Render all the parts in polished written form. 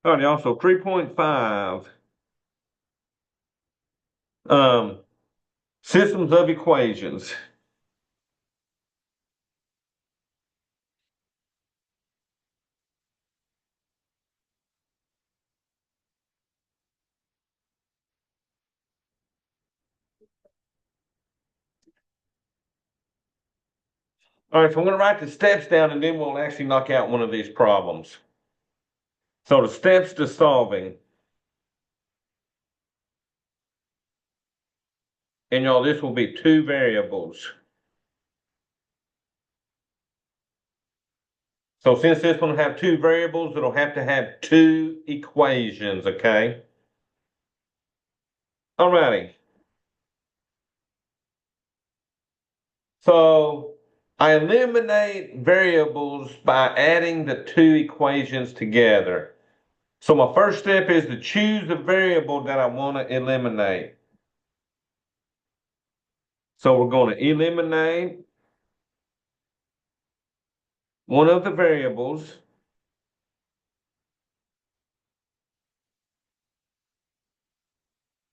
All right, y'all. So 3.5, um, systems of equations. All right, so I'm going to write the steps down and then we'll actually knock out one of these problems. So the steps to solving, and y'all, this will be two variables. So since this one have two variables, it'll have to have two equations, okay? All righty. So I eliminate variables by adding the two equations together. So my first step is to choose the variable that I want to eliminate. So we're going to eliminate one of the variables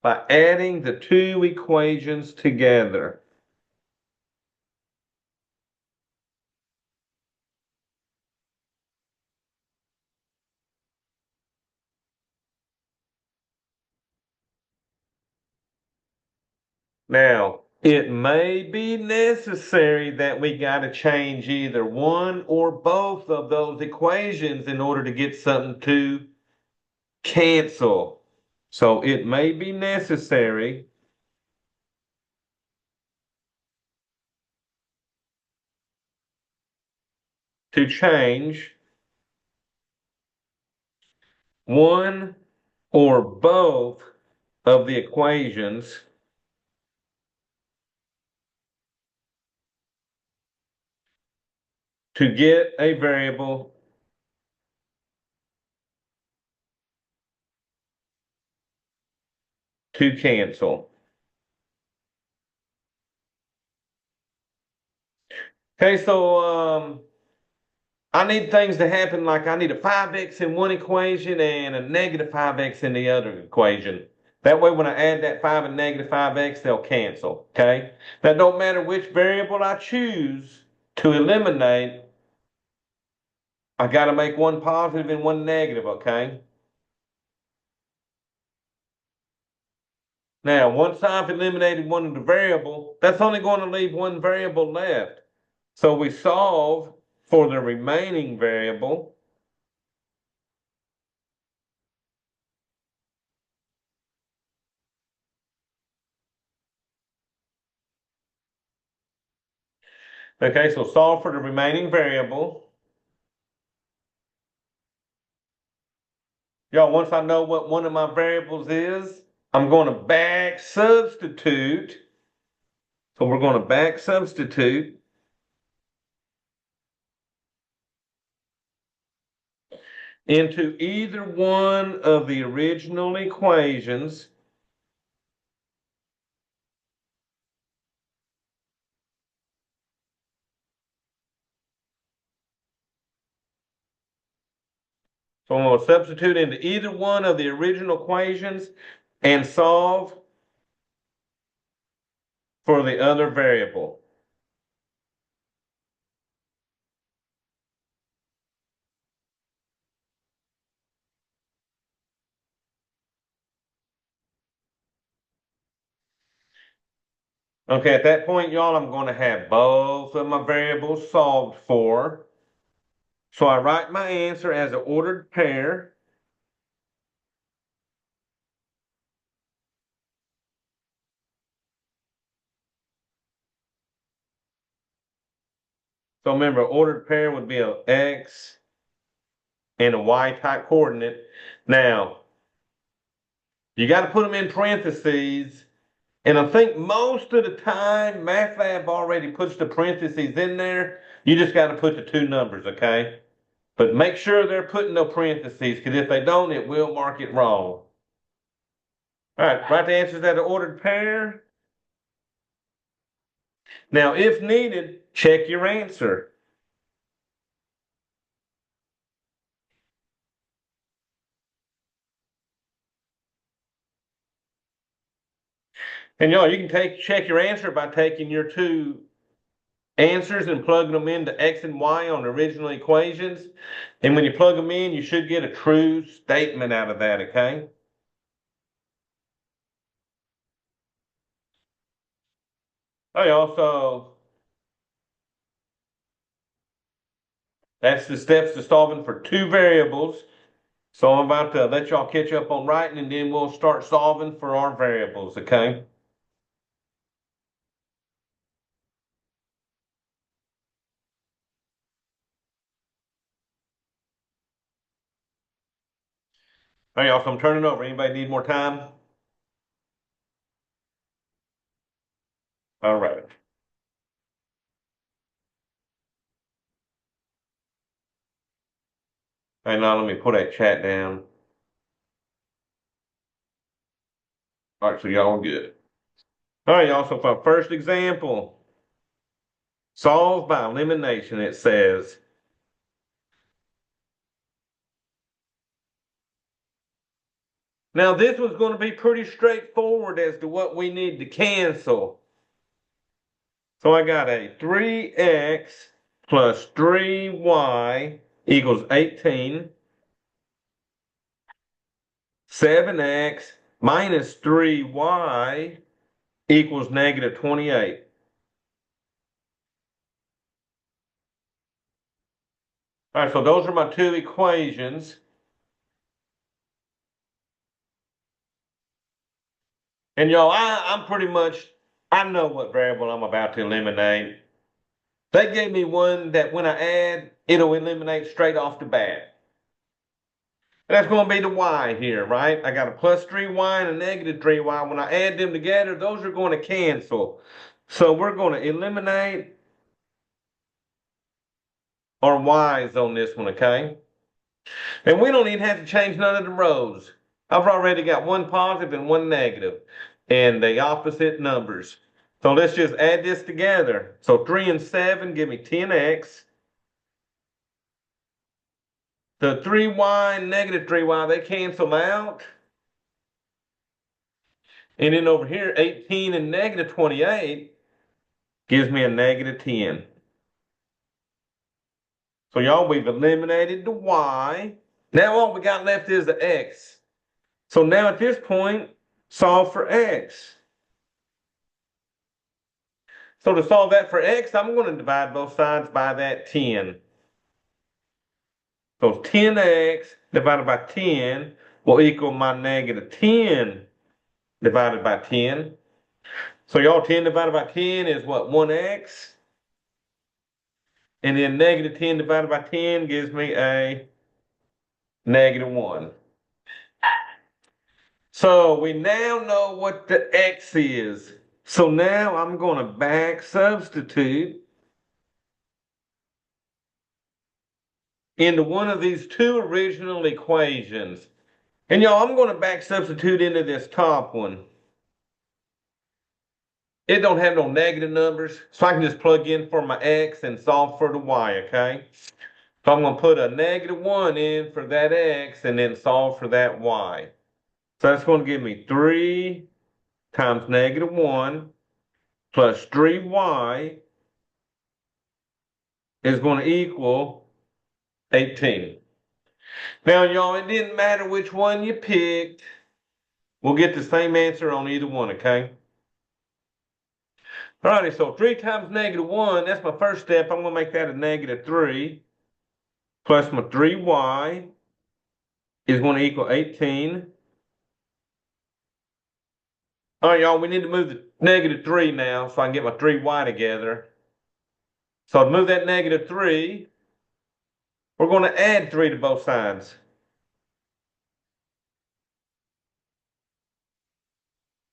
by adding the two equations together. Now, it may be necessary that we got to change either one or both of those equations in order to get something to cancel. So it may be necessary to change one or both of the equations to get a variable to cancel. Okay, so I need things to happen like I need a 5x in one equation and a negative 5x in the other equation. That way when I add that 5 and negative 5x, they'll cancel, okay? That don't matter which variable I choose to eliminate, I got to make one positive and one negative, okay? Now, once I've eliminated one of the variable, that's only going to leave one variable left. So we solve for the remaining variable. Okay, so solve for the remaining variable. Y'all, once I know what one of my variables is, I'm going to back substitute. So we're going to back substitute into either one of the original equations. So I'm going to substitute into either one of the original equations and solve for the other variable. Okay, at that point, y'all, I'm going to have both of my variables solved for. So I write my answer as an ordered pair. So remember, ordered pair would be a x and a y type coordinate. Now, you got to put them in parentheses. And I think most of the time, MathLab already puts the parentheses in there. You just got to put the two numbers, okay? But make sure they're putting no parentheses, because if they don't, it will mark it wrong. All right, write the answers as an ordered pair. Now, if needed, check your answer. And y'all, you can check your answer by taking your two answers and plugging them into X and Y on the original equations. And when you plug them in, you should get a true statement out of that, okay? Oh, y'all, so that's the steps to solving for two variables. So I'm about to let y'all catch up on writing and then we'll start solving for our variables, okay? All right, y'all, so I'm turning over. Anybody need more time? All right. Hey, now let me put that chat down. All right, so y'all are good. All right, y'all, so for our first example, solve by elimination, it says, now this was going to be pretty straightforward as to what we need to cancel. So I got a 3x plus 3y equals 18. 7x minus 3y equals negative 28. All right, so those are my two equations. And y'all, I'm pretty much, I know what variable I'm about to eliminate. They gave me one that when I add, it'll eliminate straight off the bat. And that's going to be the y here, right? I got a plus 3y and a negative 3y. When I add them together, those are going to cancel. So we're going to eliminate our y's on this one, okay? And we don't even have to change none of the rows. I've already got one positive and one negative, and the opposite numbers. So let's just add this together. So 3 and 7 give me 10x. The 3y and negative 3y, they cancel out. And then over here, 18 and negative 28 gives me a negative 10. So y'all, we've eliminated the y. Now all we got left is the x. So now at this point, solve for x. So to solve that for x, I'm going to divide both sides by that 10. So 10x divided by 10 will equal my negative 10 divided by 10. So y'all, 10 divided by 10 is what, 1x? And then negative 10 divided by 10 gives me a negative 1. So we now know what the x is. So now I'm going to back substitute into one of these two original equations. And y'all, I'm going to back substitute into this top one. It don't have no negative numbers, so I can just plug in for my x and solve for the y, okay? So I'm going to put a negative 1 in for that x and then solve for that y. So that's going to give me 3 times negative 1 plus 3y is going to equal 18. Now, y'all, it didn't matter which one you picked. We'll get the same answer on either one, okay? Alrighty, so 3 times negative 1, that's my first step. I'm going to make that a negative 3 plus my 3y is going to equal 18. All right, y'all, we need to move the negative 3 now so I can get my 3y together. So to move that negative 3, we're going to add 3 to both sides.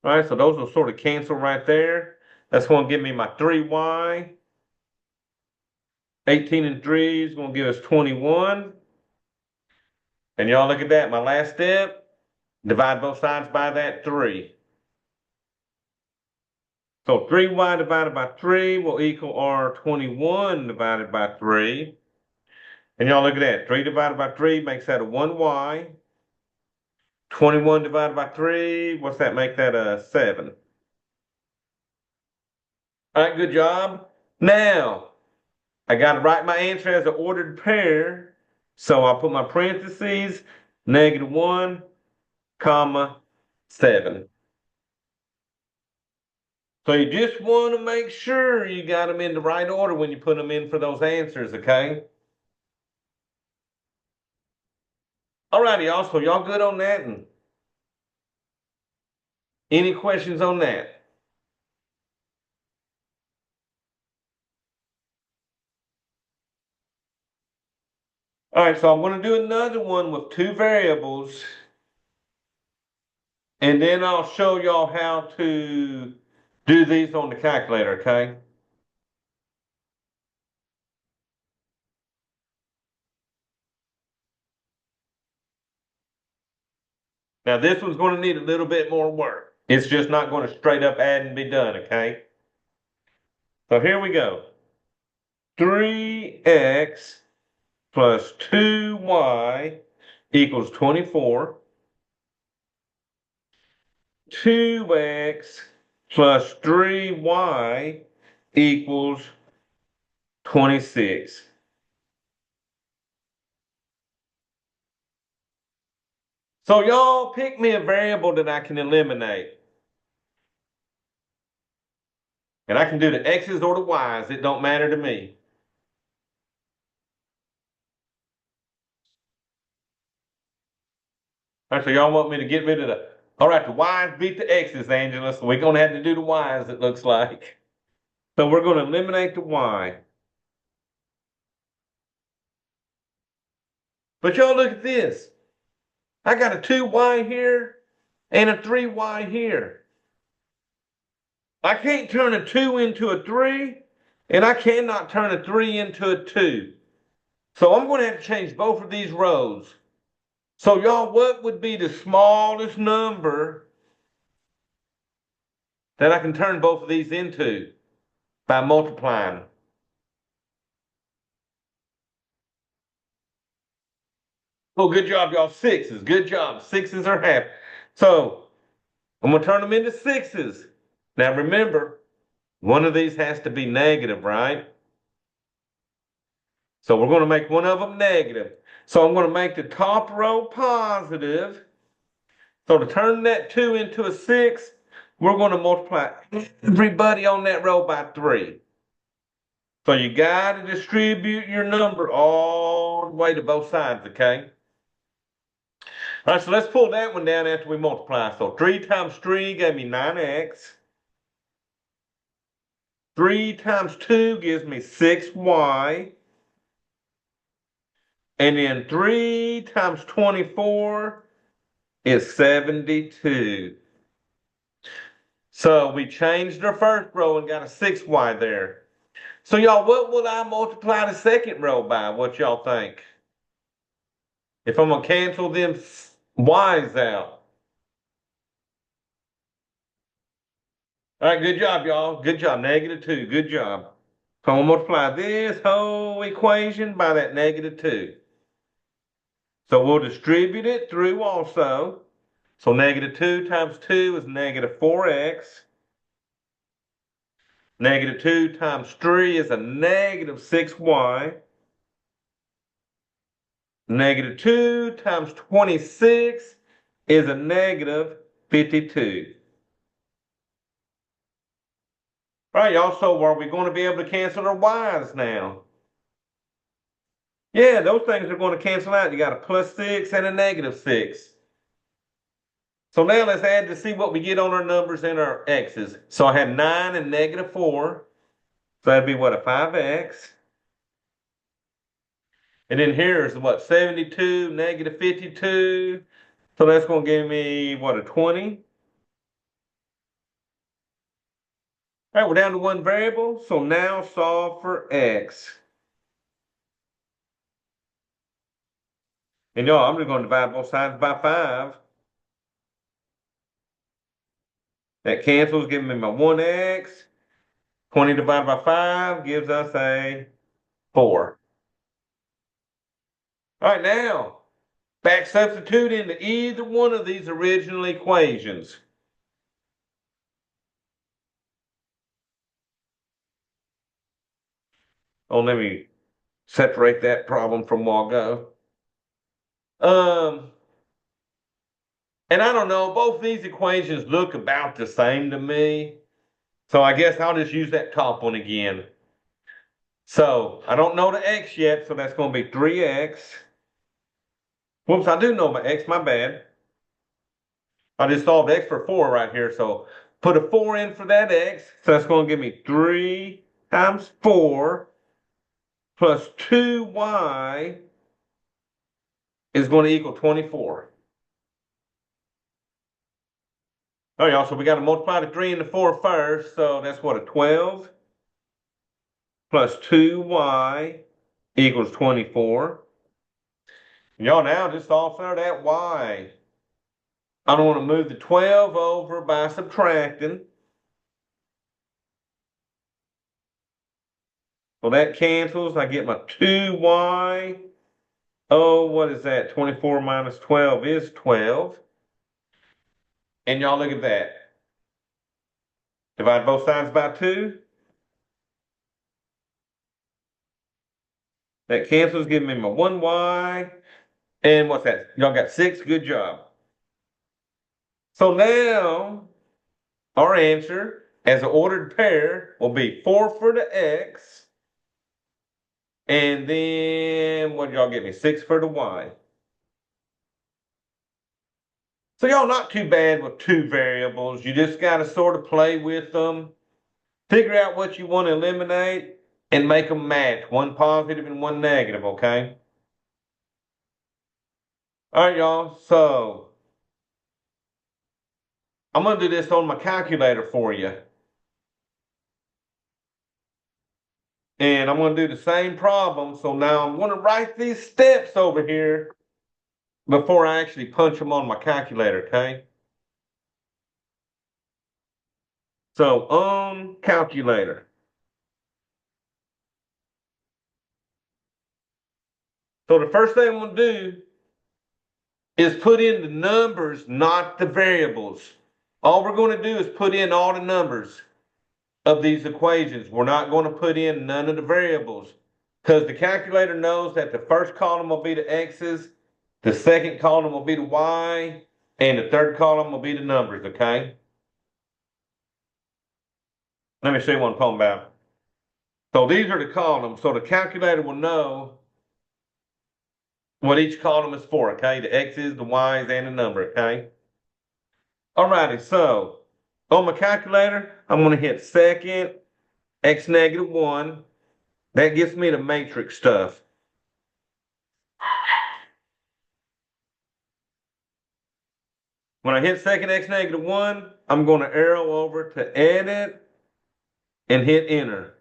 All right, so those will sort of cancel right there. That's going to give me my 3y. 18 and 3 is going to give us 21. And y'all look at that. My last step, divide both sides by that 3. So 3y divided by 3 will equal our 21 divided by 3. And y'all look at that. 3 divided by 3 makes that a 1y. 21 divided by 3, what's that make that a 7? All right, good job. Now, I got to write my answer as an ordered pair. So I'll put my parentheses, -1, comma, 7. So you just want to make sure you got them in the right order when you put them in for those answers, okay? All righty, y'all. So y'all good on that? And any questions on that? All right, so I'm going to do another one with two variables, and then I'll show y'all how to do these on the calculator, okay? Now this one's going to need a little bit more work. It's just not going to straight up add and be done, okay? So here we go. 3x plus 2y equals 24. 2x plus 3y equals 26. So y'all pick me a variable that I can eliminate. And I can do the x's or the y's. It don't matter to me. All right, so y'all want me to get rid of the... All right, the y's beat the x's, Angela. So we're going to have to do the y's, it looks like. So we're going to eliminate the y. But y'all look at this. I got a 2y here and a 3y here. I can't turn a 2 into a 3, and I cannot turn a 3 into a 2. So I'm going to have to change both of these rows. So y'all, what would be the smallest number that I can turn both of these into by multiplying? Oh, good job, y'all. Sixes. Good job. Sixes are half. So I'm going to turn them into sixes. Now remember, one of these has to be negative, right? So we're going to make one of them negative. So I'm going to make the top row positive. So to turn that 2 into a 6, we're going to multiply everybody on that row by 3. So you got to distribute your number all the way to both sides, okay? All right, so let's pull that one down after we multiply. So 3 times 3 gave me 9x. 3 times 2 gives me 6y. And then 3 times 24 is 72. So we changed our first row and got a 6y there. So y'all, what will I multiply the second row by? What y'all think? If I'm gonna cancel them y's out. All right, good job, y'all. Good job. -2. Good job. So I'm gonna multiply this whole equation by that -2. So we'll distribute it through also. So -2 times 2 is -4x. -2 times 3 is a -6y. -2 times 26 is a -52. All right, y'all, so are we going to be able to cancel our y's now? Yeah, those things are going to cancel out. You got a +6 and a -6. So now let's add to see what we get on our numbers and our x's. So I had 9 and -4. So that'd be what, a 5x. And then here's what, 72, -52. So that's going to give me, what, a 20. All right, we're down to one variable. So now solve for x. And y'all, I'm just going to divide both sides by 5. That cancels, giving me my 1x. 20 divided by 5 gives us a 4. All right, now, back substitute into either one of these original equations. Oh, let me separate that problem from a while ago. Um, and I don't know, both these equations look about the same to me. So I guess I'll just use that top one again. So I don't know the x yet, so that's going to be 3x. Whoops, I do know my x, my bad. I just solved x for 4 right here, so put a 4 in for that x. So that's going to give me 3 times 4 plus 2y is going to equal 24. All right, y'all, so we got to multiply the 3 and the 4 first, so that's what, a 12 plus 2y equals 24. Y'all now just solve for that y. I don't want to move the 12 over by subtracting. So that cancels. I get my 2y. Oh, what is that? 24 minus 12 is 12. And y'all look at that. Divide both sides by 2. That cancels, giving me my 1y. And what's that? Y'all got 6. Good job. So now our answer as an ordered pair will be 4 for the x. And then what did y'all get me? 6 for the y. So y'all not too bad with 2 variables. You just got to sort of play with them. Figure out what you want to eliminate and make them match. One positive and one negative, okay? All right, y'all. So I'm going to do this on my calculator for you. And I'm going to do the same problem. So now I'm going to write these steps over here before I actually punch them on my calculator, okay? So on calculator. So the first thing I'm going to do is put in the numbers, not the variables. All we're going to do is put in all the numbers of these equations. We're not going to put in none of the variables because the calculator knows that the first column will be the x's, the second column will be the y, and the third column will be the numbers, okay? Let me show you what I'm talking about. So these are the columns, so the calculator will know what each column is for, okay? The x's, the y's, and the number, okay? Alrighty, so on my calculator, I'm going to hit second, x negative 1. That gives me the matrix stuff. When I hit second x negative 1, I'm going to arrow over to edit and hit enter.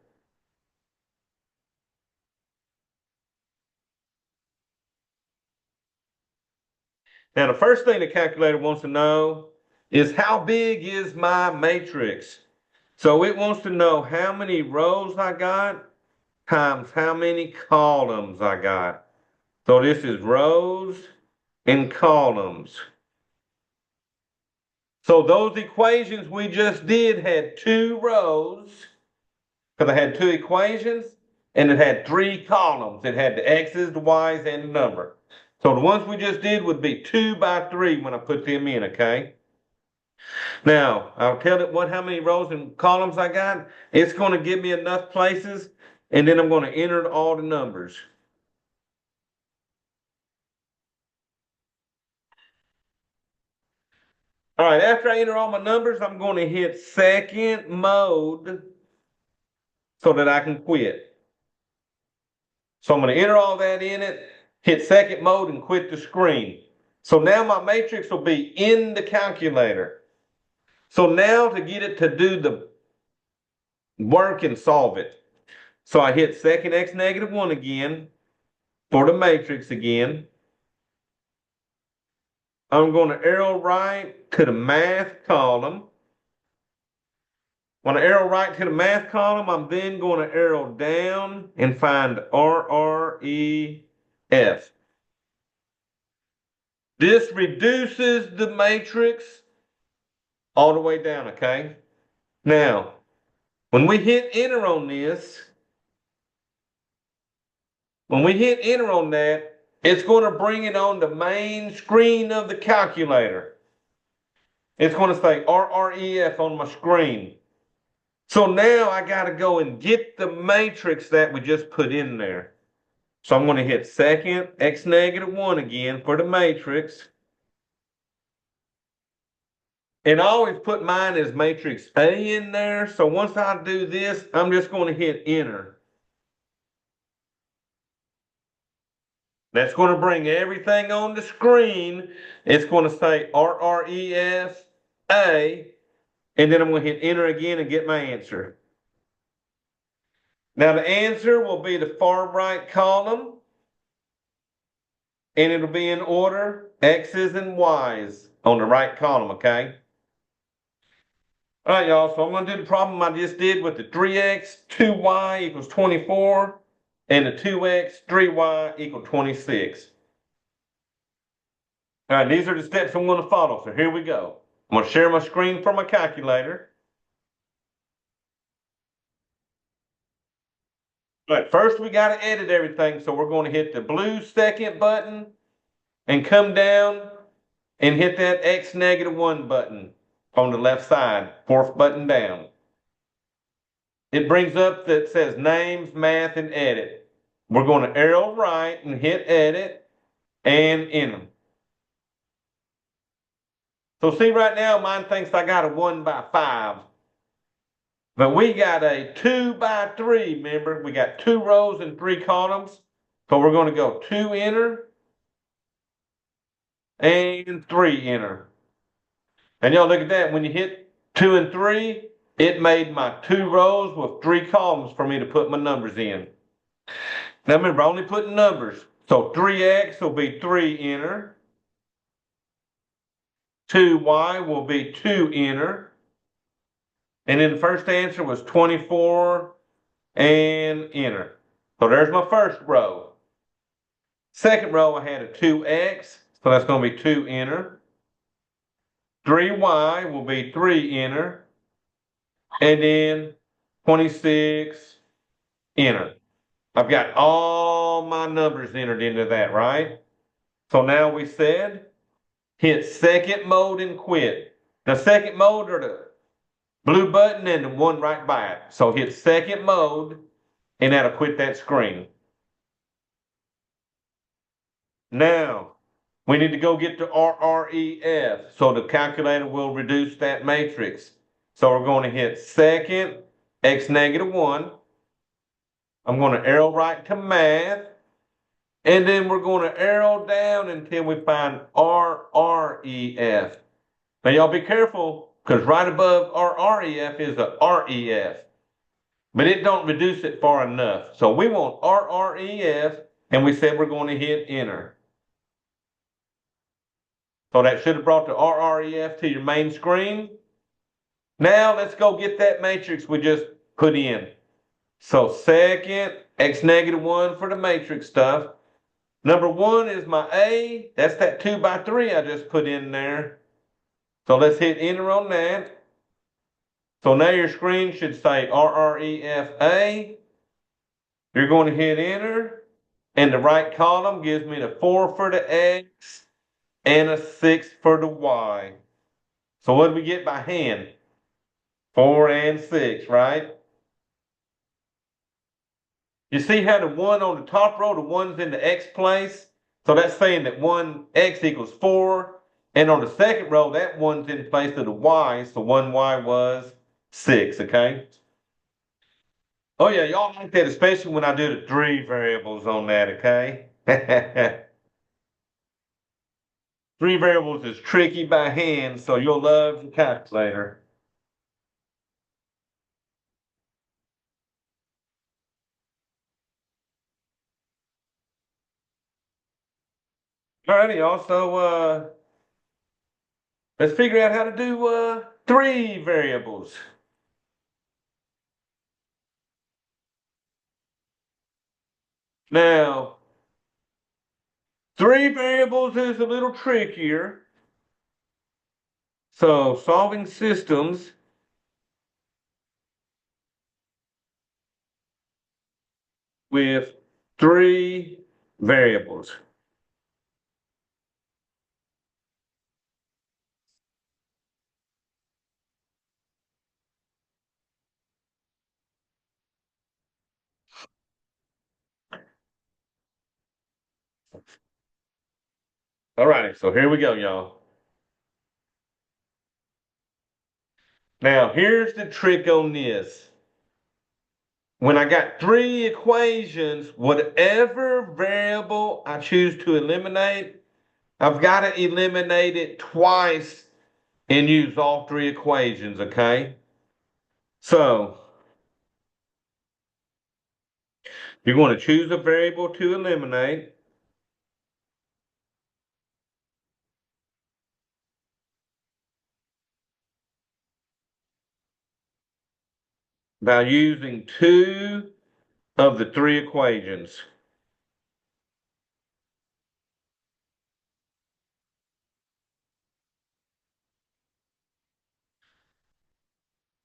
Now, the first thing the calculator wants to know is how big is my matrix? So it wants to know how many rows I got times how many columns I got. So this is rows and columns. So those equations we just did had 2 rows, because I had 2 equations, and it had 3 columns. It had the x's, the y's, and the number. So the ones we just did would be 2 by 3 when I put them in, okay? Now, I'll tell it how many rows and columns I got. It's going to give me enough places, and then I'm going to enter all the numbers. All right, after I enter all my numbers, I'm going to hit second mode so that I can quit. So I'm going to enter all that in it, hit second mode, and quit the screen. So now my matrix will be in the calculator. So now to get it to do the work and solve it. So I hit second x negative 1 again for the matrix again. I'm going to arrow right to the math column. When I arrow right to the math column, I'm then going to arrow down and find RREF. This reduces the matrix all the way down, okay? Now, when we hit enter on this, When we hit enter on that, it's going to bring it on the main screen of the calculator. It's going to say RREF on my screen. So now I got to go and get the matrix that we just put in there. So I'm going to hit second x negative 1 again for the matrix. And I always put mine as matrix A in there. So once I do this, I'm just going to hit enter. That's going to bring everything on the screen. It's going to say RREF A. And then I'm going to hit enter again and get my answer. Now the answer will be the far right column. And it'll be in order X's and Y's on the right column, okay? All right, y'all, so I'm going to do the problem I just did with the 3x, 2y equals 24, and the 2x, 3y equal 26. All right, these are the steps I'm going to follow, so here we go. I'm going to share my screen for my calculator. All right, first we got to edit everything, so we're going to hit the blue second button and come down and hit that x negative 1 button on the left side, fourth button down. It brings up that says names, math, and edit. We're going to arrow right and hit edit and enter. So see right now, mine thinks I got a 1 by 5. But we got a 2 by 3, remember? We got 2 rows and 3 columns. So we're going to go 2 enter and 3 enter. And y'all look at that. When you hit 2 and 3, it made my 2 rows with 3 columns for me to put my numbers in. Now remember, I only put numbers. So 3x will be 3 enter. 2y will be 2 enter. And then the first answer was 24 and enter. So there's my first row. Second row, I had a 2x, so that's going to be 2 enter. 3y will be 3 enter. And then 26 enter. I've got all my numbers entered into that, right? So now we said, hit second mode and quit. Now second mode are the blue button and the one right by it. So hit second mode and that'll quit that screen. Now, we need to go get the RREF so the calculator will reduce that matrix. So we're going to hit second x negative 1. I'm going to arrow right to math. And then we're going to arrow down until we find RREF. Now y'all be careful because right above RREF is a REF. But it don't reduce it far enough. So we want RREF and we said we're going to hit enter. So that should have brought the RREF to your main screen. Now let's go get that matrix we just put in. So second, x negative 1 for the matrix stuff. Number 1 is my A. That's that 2 by 3 I just put in there. So let's hit enter on that. So now your screen should say RREFA. You're going to hit enter. And the right column gives me the 4 for the X and a 6 for the Y. So what do we get by hand? 4 and 6, right? You see how the 1 on the top row, the 1's in the X place? So that's saying that 1X equals 4. And on the second row, that 1's in place of the Y. So 1Y was 6, okay? Oh yeah, y'all like that, especially when I do the 3 variables on that, okay? 3 variables is tricky by hand, so you'll love the calculator. Alrighty, y'all. So let's figure out how to do 3 variables. Now, 3 variables is a little trickier. So solving systems with three variables. All righty, so here we go, y'all. Now, here's the trick on this. When I got three equations, whatever variable I choose to eliminate, I've got to eliminate it twice and use all three equations, okay? So, you're going to choose a variable to eliminate. By using two of the three equations.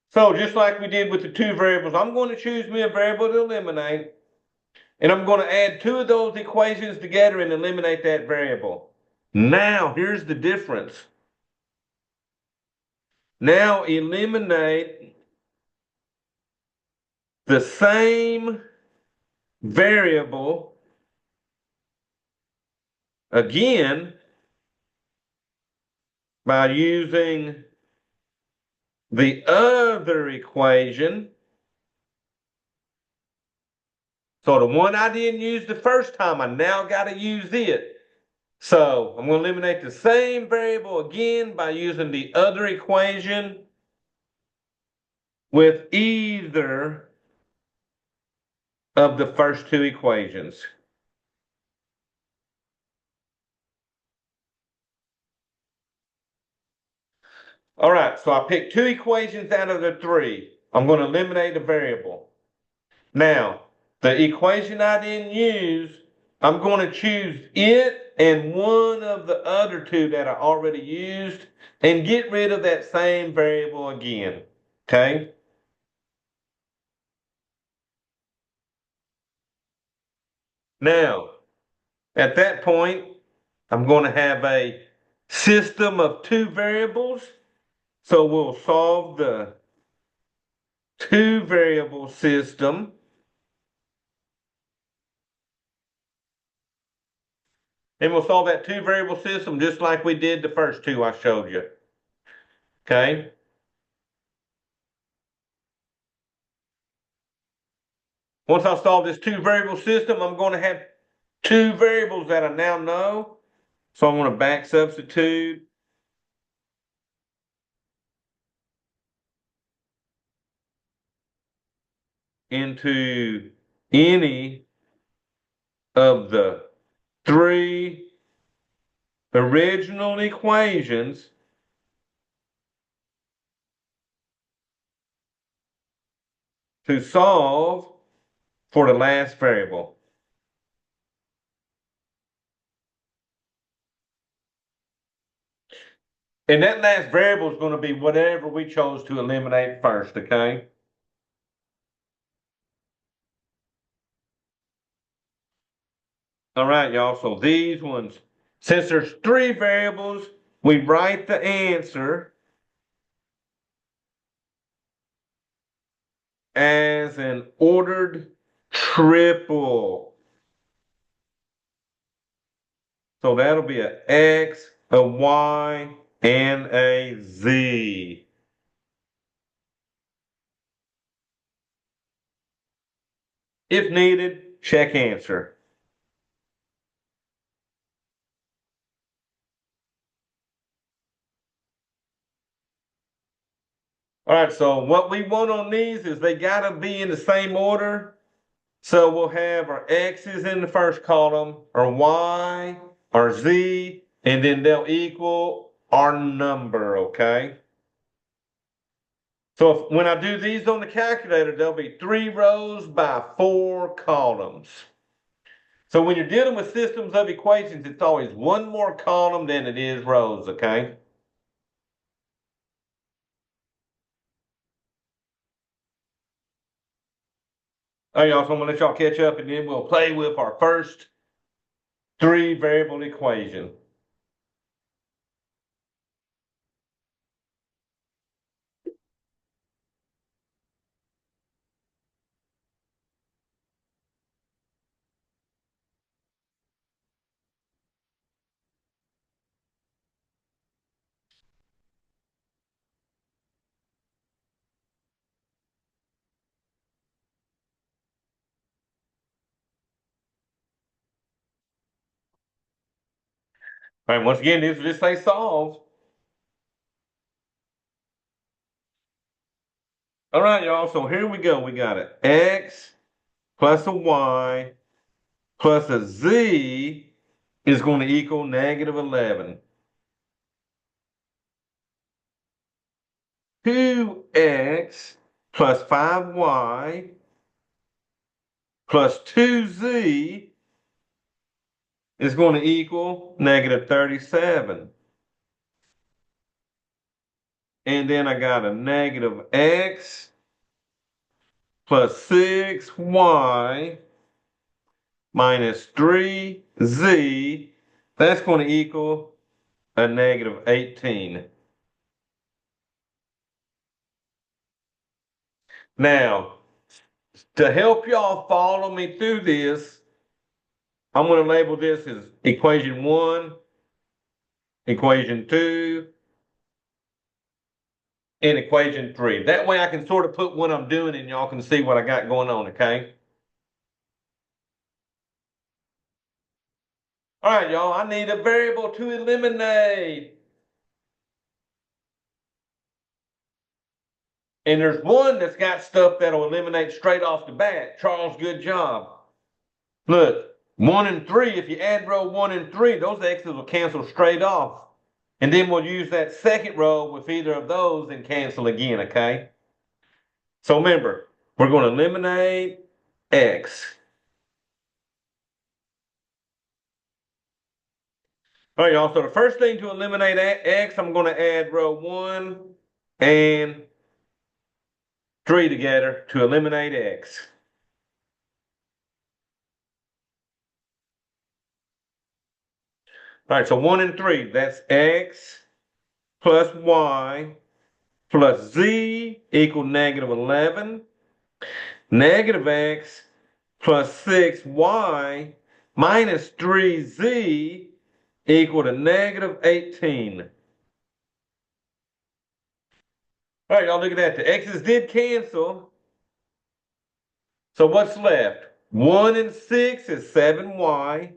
So just like we did with the two variables, I'm going to choose me a variable to eliminate, and I'm going to add two of those equations together and eliminate that variable. Now, here's the difference. Now eliminate the same variable again by using the other equation. So the one I didn't use the first time, I now got to use it. So I'm going to eliminate the same variable again by using the other equation with either of the first two equations. All right, so I picked two equations out of the three. I'm going to eliminate a variable. Now, the equation I didn't use, I'm going to choose it and one of the other two that I already used and get rid of that same variable again. Okay? Now, at that point, I'm going to have a system of two variables. So we'll solve the two variable system. And we'll solve that two variable system just like we did the first two I showed you. Okay? Once I solve this two variable system, I'm going to have two variables that I now know. So I'm going to back substitute into any of the three original equations to solve for the last variable. And that last variable is going to be whatever we chose to eliminate first, okay? All right, y'all. So these ones, since there's three variables, we write the answer as an ordered triple. So that'll be a X, a Y, and a Z. If needed, check answer. All right, so what we want on these is they gotta be in the same order. So we'll have our X's in the first column, our Y, our Z, and then they'll equal our number, okay? So when I do these on the calculator, there'll be 3 rows by 4 columns. So when you're dealing with systems of equations, it's always one more column than it is rows, okay? All right, y'all, so I'm gonna let y'all catch up and then we'll play with our first three variable equation. All right, once again, this will just say solve. All right, y'all, so here we go. We got an x plus a y plus a z is going to equal negative 11. 2x plus 5y plus 2z is going to equal negative 37. And then I got a negative x plus 6y minus 3z. That's going to equal a negative 18. Now, to help y'all follow me through this, I'm going to label this as equation 1, equation 2, and equation 3. That way I can sort of put what I'm doing and y'all can see what I got going on, okay? All right, y'all, I need a variable to eliminate. And there's one that's got stuff that'll eliminate straight off the bat. Charles, good job. Look, 1 and 3, if you add row 1 and 3, those x's will cancel straight off. And then we'll use that second row with either of those and cancel again, okay? So remember, we're going to eliminate x. All right, y'all. So the first thing to eliminate x, I'm going to add row 1 and 3 together to eliminate x. All right, so 1 and 3, that's x plus y plus z equal negative 11. Negative x plus 6y minus 3z equal to negative 18. All right, y'all look at that. The x's did cancel. So what's left? 1 and 6 is 7y.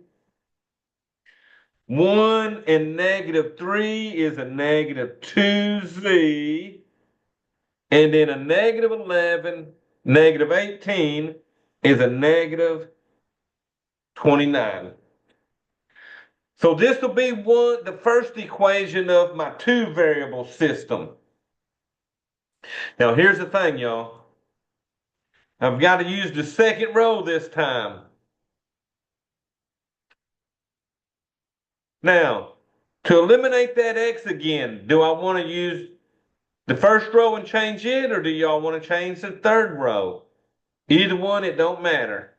1 and negative 3 is a negative 2z. And then a negative 11, negative 18 is a negative 29. So this will be the first equation of my two variable system. Now here's the thing, y'all. I've got to use the second row this time. Now, to eliminate that x again, do I want to use the first row and change it, or do y'all want to change the third row? Either one, it don't matter.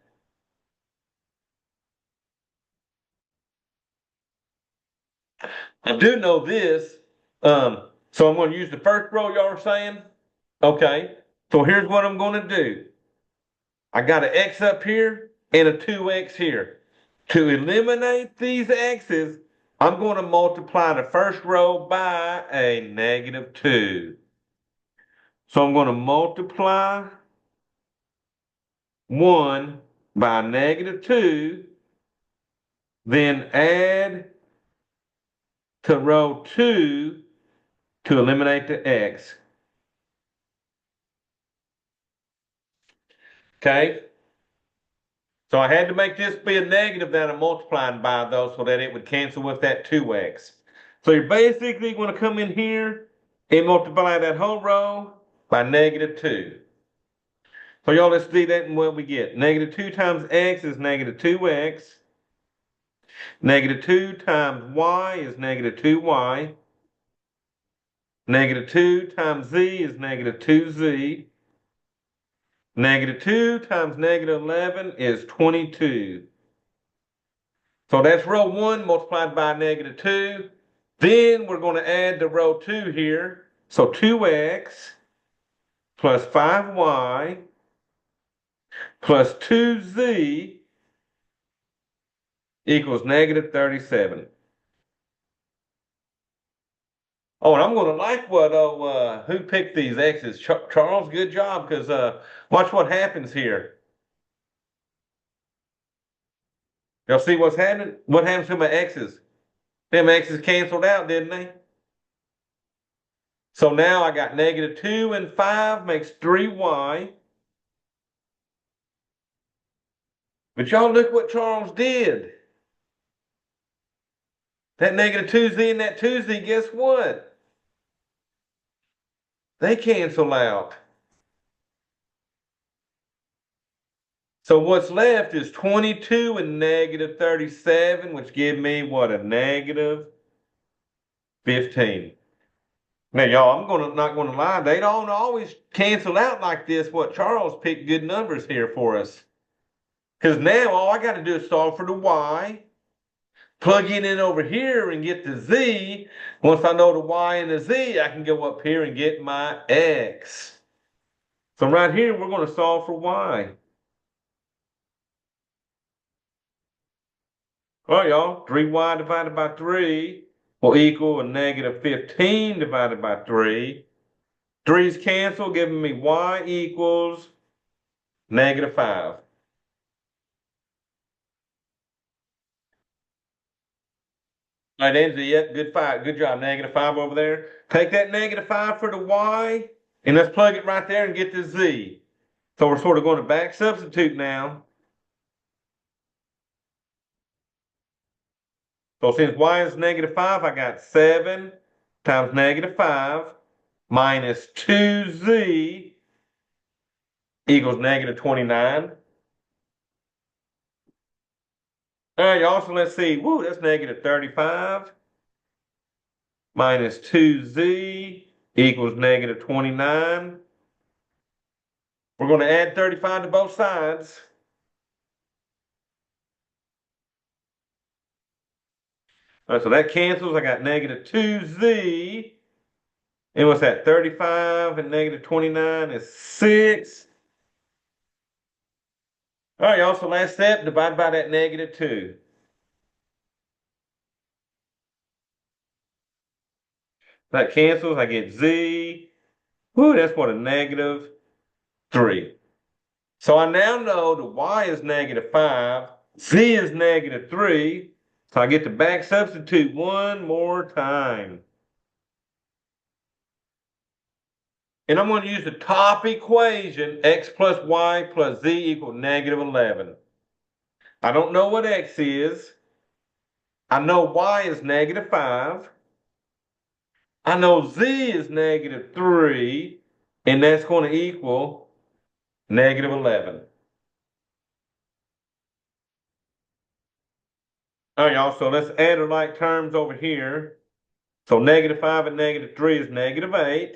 I do know this. So I'm going to use the first row, y'all are saying? Okay. So here's what I'm going to do. I got an x up here and a 2x here. To eliminate these x's, I'm going to multiply the first row by a negative 2. So I'm going to multiply 1 by negative 2, then add to row 2 to eliminate the x. Okay? So I had to make this be a negative that I'm multiplying by, though, so that it would cancel with that 2x. So you're basically going to come in here and multiply that whole row by negative 2. So y'all, let's see that and what we get. Negative 2 times x is negative 2x. Negative 2 times y is negative 2y. Negative 2 times z is negative 2z. Negative 2 times negative 11 is 22. So that's row 1 multiplied by negative 2. Then we're going to add the row 2 here. So 2x plus 5y plus 2z equals negative 37. Oh, and I'm going to like who picked these x's. Charles, good job, because watch what happens here. Y'all see what's happening? What happens to my x's? Them x's canceled out, didn't they? So now I got negative 2 and 5 makes 3y. But y'all look what Charles did. That negative 2z and that 2z, guess what? They cancel out. So what's left is 22 and negative 37, which give me what, a negative 15. Now, y'all, not gonna lie, they don't always cancel out like this. What Charles picked good numbers here for us. Because now all I got to do is solve for the y, plug it in over here and get the z. Once I know the y and the z, I can go up here and get my x. So right here, we're going to solve for y. All right, y'all, 3y divided by 3 will equal a negative 15 divided by 3. 3's cancel, giving me y equals negative 5. All right, Angie, yep, good job, negative 5 over there. Take that negative 5 for the y, and let's plug it right there and get the z. So we're sort of going to back substitute now. So since y is negative 5, I got 7 times negative 5 minus 2z equals negative 29. All right, y'all, so let's see. Woo, that's negative 35 minus 2z equals negative 29. We're going to add 35 to both sides. All right, so that cancels. I got negative 2z. And what's that? 35 and negative 29 is 6. All right, y'all, so last step, divide by that negative 2. That cancels. I get z. Woo, that's what, a negative 3. So I now know the y is negative 5, z is negative 3. So I get to back substitute one more time. And I'm going to use the top equation, x plus y plus z equals negative 11. I don't know what x is. I know y is negative 5. I know z is negative 3. And that's going to equal negative 11. All right, y'all, so let's add the like terms over here. So negative 5 and negative 3 is negative 8.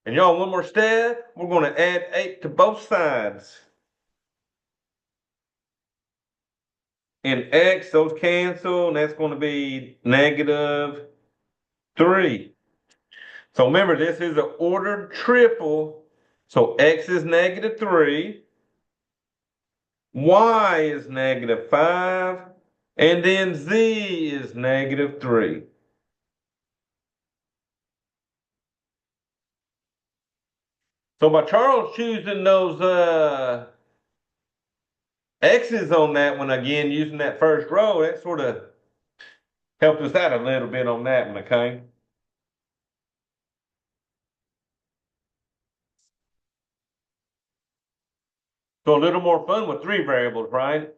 And y'all, one more step. We're going to add 8 to both sides. And x, those cancel, and that's going to be negative 3. So remember, this is an ordered triple. So x is negative 3. Y is negative 5. And then z is negative 3. So by Charles choosing those x's on that one again, using that first row, that sort of helped us out a little bit on that one, okay? So a little more fun with 3 variables, right?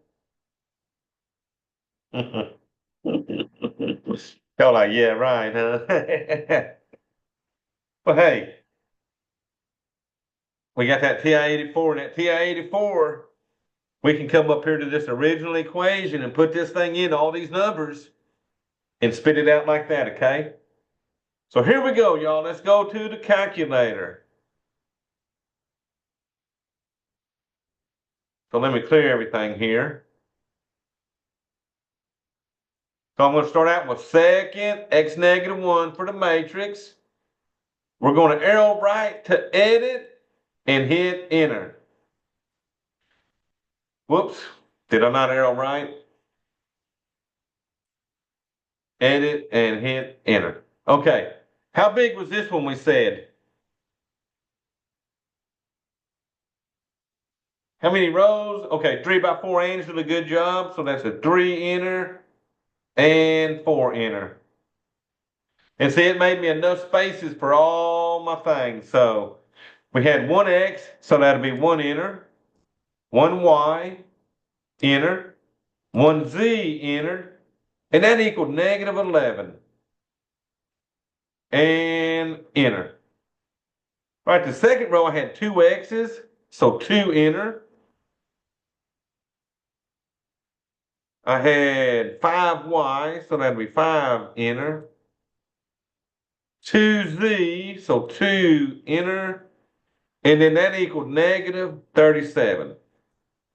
Y'all like, yeah, right, huh? But hey, we got that TI-84, and that TI-84, we can come up here to this original equation and put this thing in all these numbers and spit it out like that, okay? So here we go, y'all. Let's go to the calculator. So let me clear everything here. So I'm going to start out with second x negative 1 for the matrix. We're going to arrow right to edit and hit enter. Whoops, did I not arrow right? Edit and hit enter. Okay, how big was this one we said? How many rows? Okay, 3 by 4 Ange did a good job. So that's a 3 enter and 4 enter. And see, it made me enough spaces for all my things. So we had 1x, so that'll be 1 enter, 1y, enter, 1z entered, and that equaled negative 11. And enter. All right, the second row I had 2 x's, so 2 enter. I had 5y, so that'd be 5 enter. 2z, so 2 enter. And then that equaled negative 37.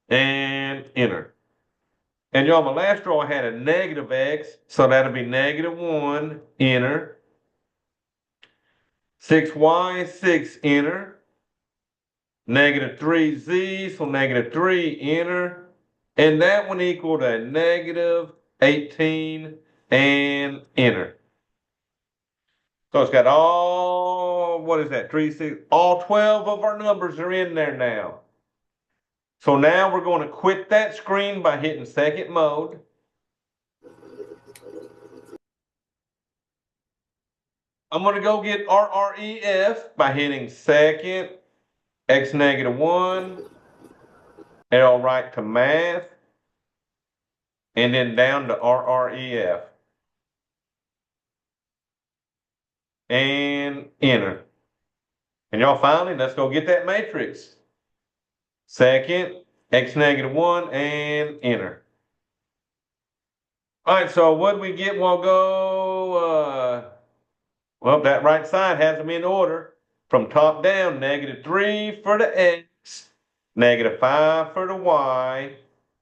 And enter. And y'all, my last row I had a negative x, so that'll be negative 1, enter. 6y, 6, enter. Negative 3z, so negative 3, enter. And that one equaled a negative 18 and enter. So it's got all, what is that, 3, 6, all 12 of our numbers are in there now. So now we're going to quit that screen by hitting second mode. I'm going to go get RREF by hitting second, x negative 1, arrow right to math, and then down to RREF. And enter. And y'all finally, let's go get that matrix. Second, x negative 1, and enter. All right, so what did we get? We'll go, well, that right side has them in order. From top down, negative 3 for the x, negative 5 for the y,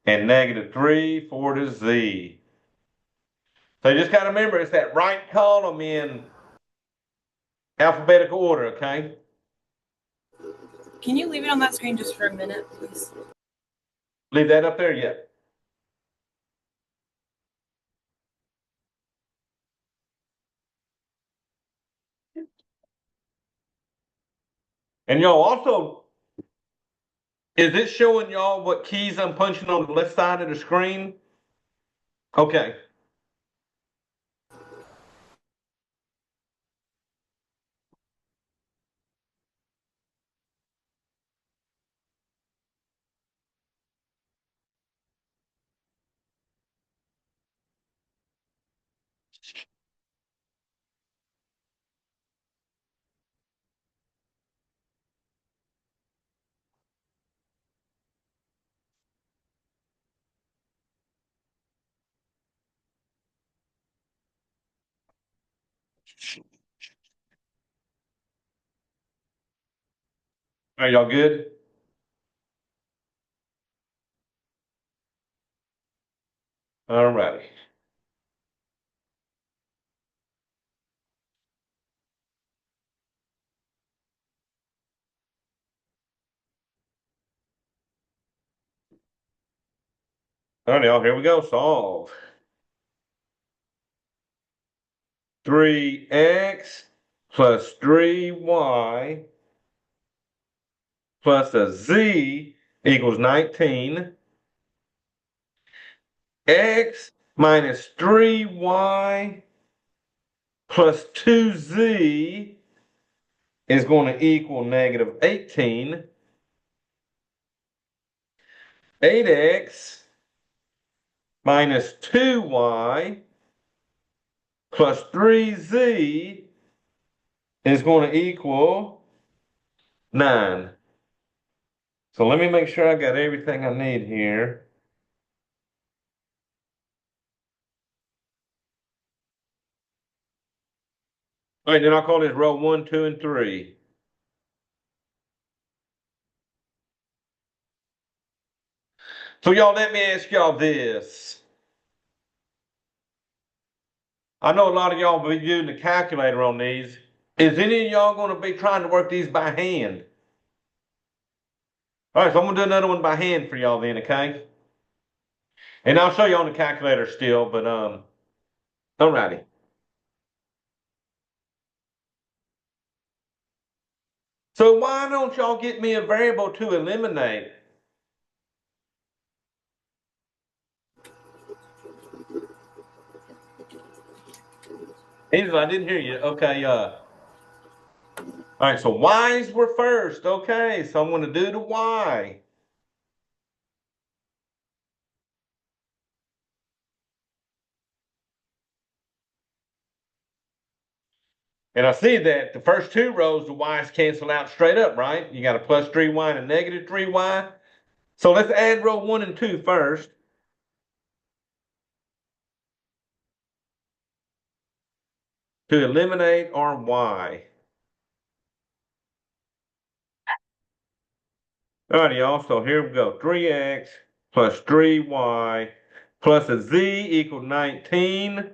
and negative 3 for the z. So you just got to remember, it's that right column in alphabetical order, okay? Can you leave it on that screen just for a minute, please? Leave that up there yet. And y'all also, is it showing y'all what keys I'm punching on the left side of the screen? Okay. Are y'all good? All righty. All right, y'all, here we go. Solve. 3x plus 3y plus a z equals 19. X minus 3y plus 2z is going to equal negative 18. 8x minus 2y plus 3z is going to equal 9. So let me make sure I got everything I need here. All right, then I'll call this row 1, 2, and 3. So y'all, let me ask y'all this. I know a lot of y'all will be using the calculator on these. Is any of y'all going to be trying to work these by hand? All right, so I'm going to do another one by hand for y'all then, okay? And I'll show you on the calculator still, but alrighty. So why don't y'all get me a variable to eliminate? Angela, I didn't hear you. Okay, all right, so y's were first. Okay, so I'm going to do the y. And I see that the first two rows, the y's cancel out straight up, right? You got a plus 3y and a negative 3y. So let's add row 1 and 2 first. To eliminate our y. Alrighty, y'all, so here we go. 3x plus 3y plus a z equals 19.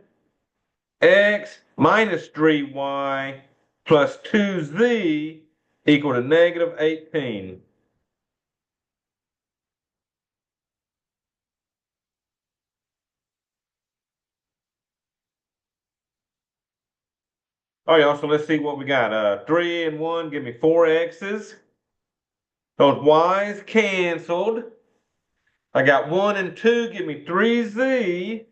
X minus 3y plus 2z equal to negative 18. All right, y'all, so let's see what we got. 3 and 1 give me 4 x's. Those y's canceled. I got 1 and 2 give me 3z.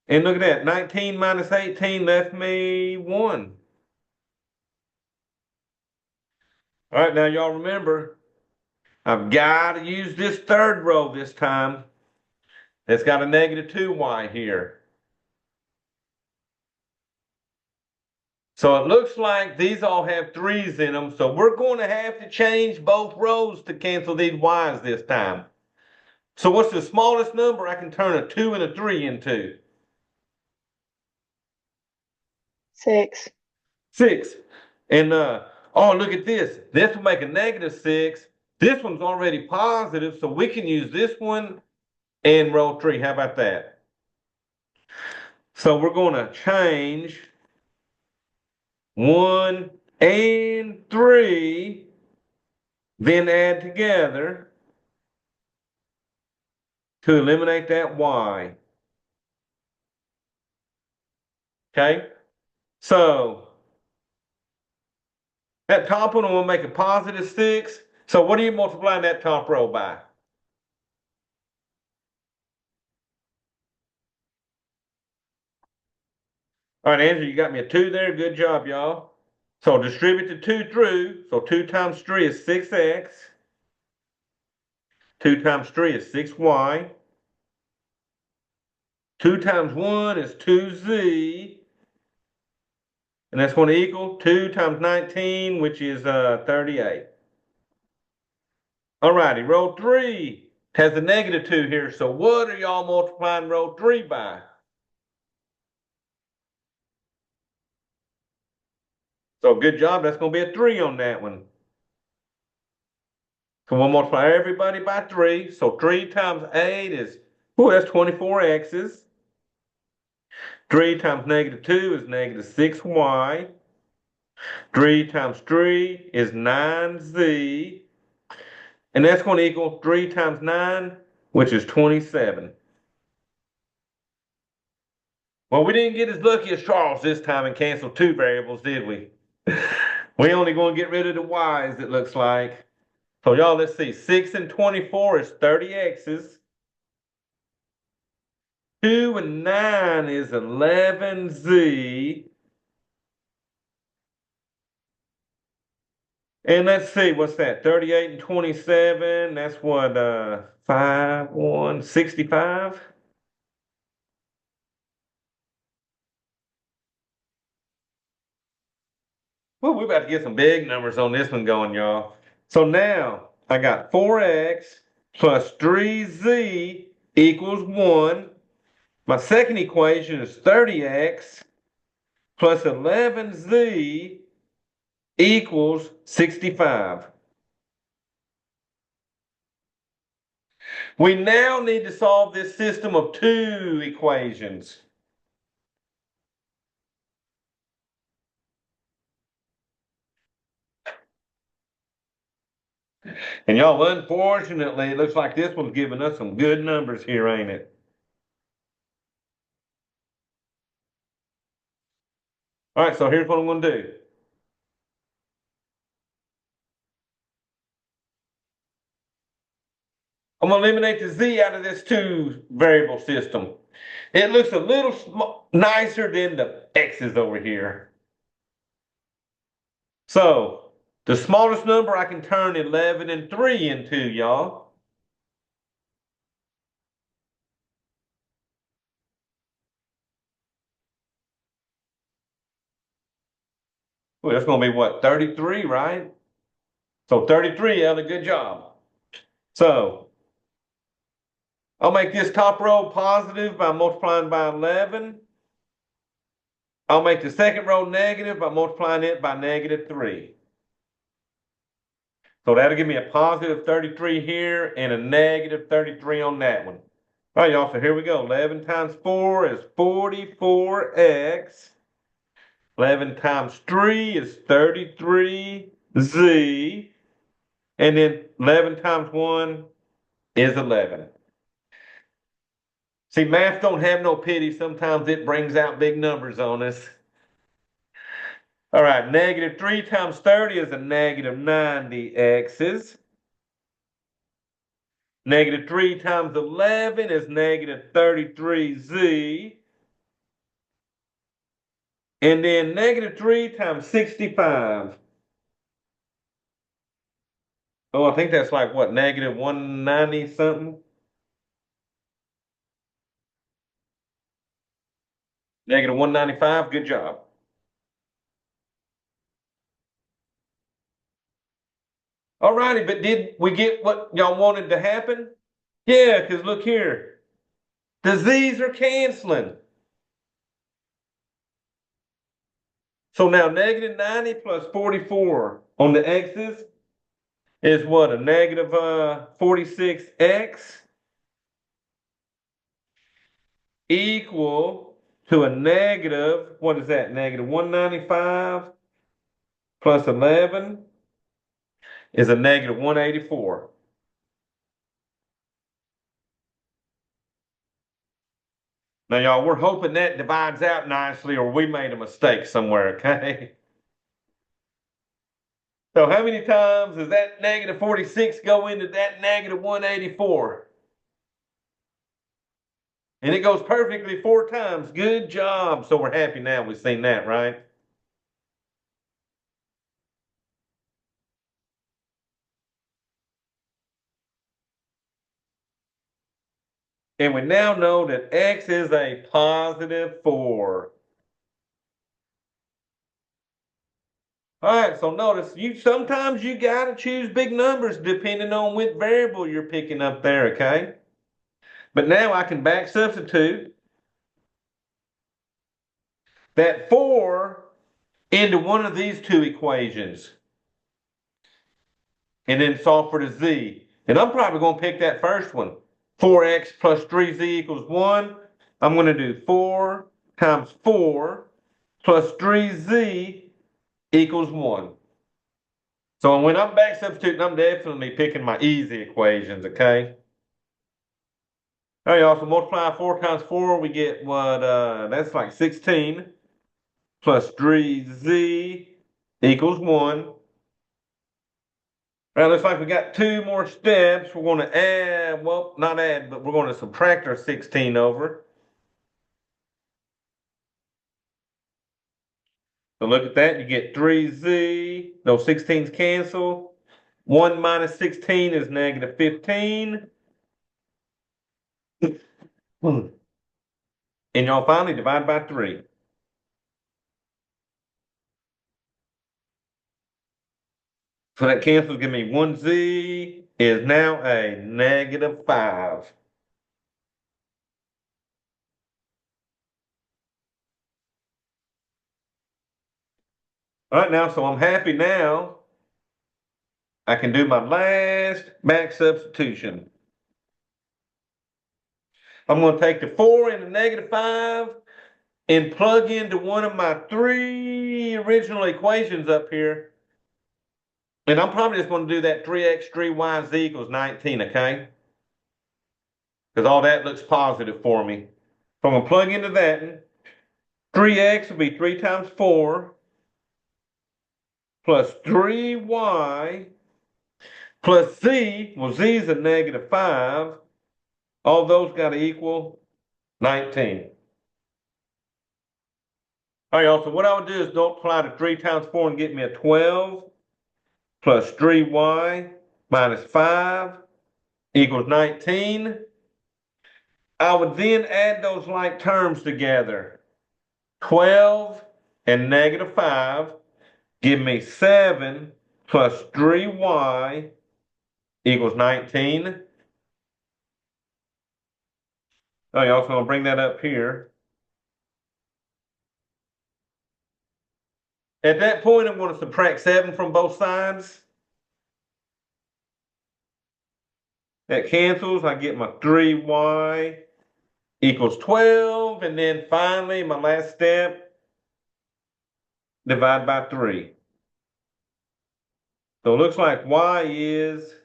And look at that, 19 minus 18 left me 1. All right, now y'all remember, I've got to use this third row this time. It's got a negative 2y here. So it looks like these all have 3's in them. So we're going to have to change both rows to cancel these y's this time. So what's the smallest number I can turn a 2 and a 3 into? 6. 6. And oh, look at this. This will make a negative 6. This one's already positive, so we can use this one and row 3. How about that? So we're going to change 1 and 3, then add together to eliminate that y. Okay? So that top one will make a positive 6. So what are you multiplying that top row by? All right, Andrew, you got me a 2 there. Good job, y'all. So distribute the 2 through. So 2 times 3 is 6x. 2 times 3 is 6y. 2 times 1 is 2z. And that's going to equal 2 times 19, which is 38. All righty, row 3 has a negative 2 here. So what are y'all multiplying row 3 by? So good job. That's going to be a 3 on that one. So we'll multiply everybody by 3. So 3 times 8 is, oh, that's 24 x's. 3 times negative 2 is negative 6y. 3 times 3 is 9z. And that's going to equal 3 times 9, which is 27. Well, we didn't get as lucky as Charles this time and cancel 2 variables, did we? We only going to get rid of the y's, it looks like. So y'all, let's see. 6 and 24 is 30 x's. 2 and 9 is 11z. And let's see, what's that? 38 and 27. That's what, 5, 1, 65. Well, we're about to get some big numbers on this one going, y'all. So now I got 4x plus 3z equals 1. My second equation is 30x plus 11z equals 65. We now need to solve this system of two equations. And y'all, unfortunately, it looks like this one's giving us some good numbers here, ain't it? All right, so here's what I'm going to do. I'm going to eliminate the z out of this two variable system. It looks a little nicer than the x's over here. So, the smallest number I can turn 11 and 3 into, y'all. Well, that's going to be what, 33, right? So 33, Ellen, good job. So, I'll make this top row positive by multiplying by 11. I'll make the second row negative by multiplying it by negative 3. So that'll give me a positive 33 here and a negative 33 on that one. All right, y'all, so here we go. 11 times 4 is 44x. 11 times 3 is 33z. And then 11 times 1 is 11. See, math don't have no pity. Sometimes it brings out big numbers on us. All right, negative 3 times 30 is a negative 90x's. Negative 3 times 11 is negative 33z. And then negative 3 times 65. Oh, I think that's like what, negative 190 something? Negative 195, good job. All righty, but did we get what y'all wanted to happen? Yeah, because look here. The z's are canceling. So now negative 90 plus 44 on the x's is what, a negative 46x equal to a negative, what is that, negative 195 plus 11 is a negative 184. Now, y'all, we're hoping that divides out nicely or we made a mistake somewhere, okay? So how many times does that negative 46 go into that negative 184? And it goes perfectly 4 times. Good job. So we're happy now we've seen that, right? And we now know that x is a positive 4. All right, so notice sometimes you gotta choose big numbers depending on which variable you're picking up there, okay? But now I can back substitute that 4 into one of these two equations and then solve for the z. And I'm probably going to pick that first one. 4x plus 3z equals 1. I'm going to do 4 times 4 plus 3z equals 1. So when I'm back substituting, I'm definitely picking my easy equations, okay? All right, y'all, so multiply 4 times 4, we get what, that's like 16 plus 3z equals 1. Well, looks like we got 2 more steps. We're going to add, well, not add, but we're going to subtract our 16 over. So look at that. You get 3z. Those 16s cancel. 1 minus 16 is negative 15. And y'all finally divide by 3. So that cancels, give me 1z is now a negative 5. All right, now, so I'm happy now. I can do my last back substitution. I'm going to take the 4 and the -5 and plug into one of my 3 original equations up here. And I'm probably just going to do that 3x 3y z equals 19, okay? Because all that looks positive for me. So I'm going to plug into that. 3x will be 3 times 4 plus 3y plus z. Well, z is a -5. All those got to equal 19. All right, y'all. So what I would do is multiply the 3 times 4 and get me a 12 plus 3y minus 5 equals 19. I would then add those like terms together. 12 and -5 give me 7 plus 3y equals 19. Oh, you're also going to bring that up here. At that point, I'm going to subtract 7 from both sides. That cancels. I get my 3y equals 12. And then finally, my last step, divide by 3. So it looks like y is,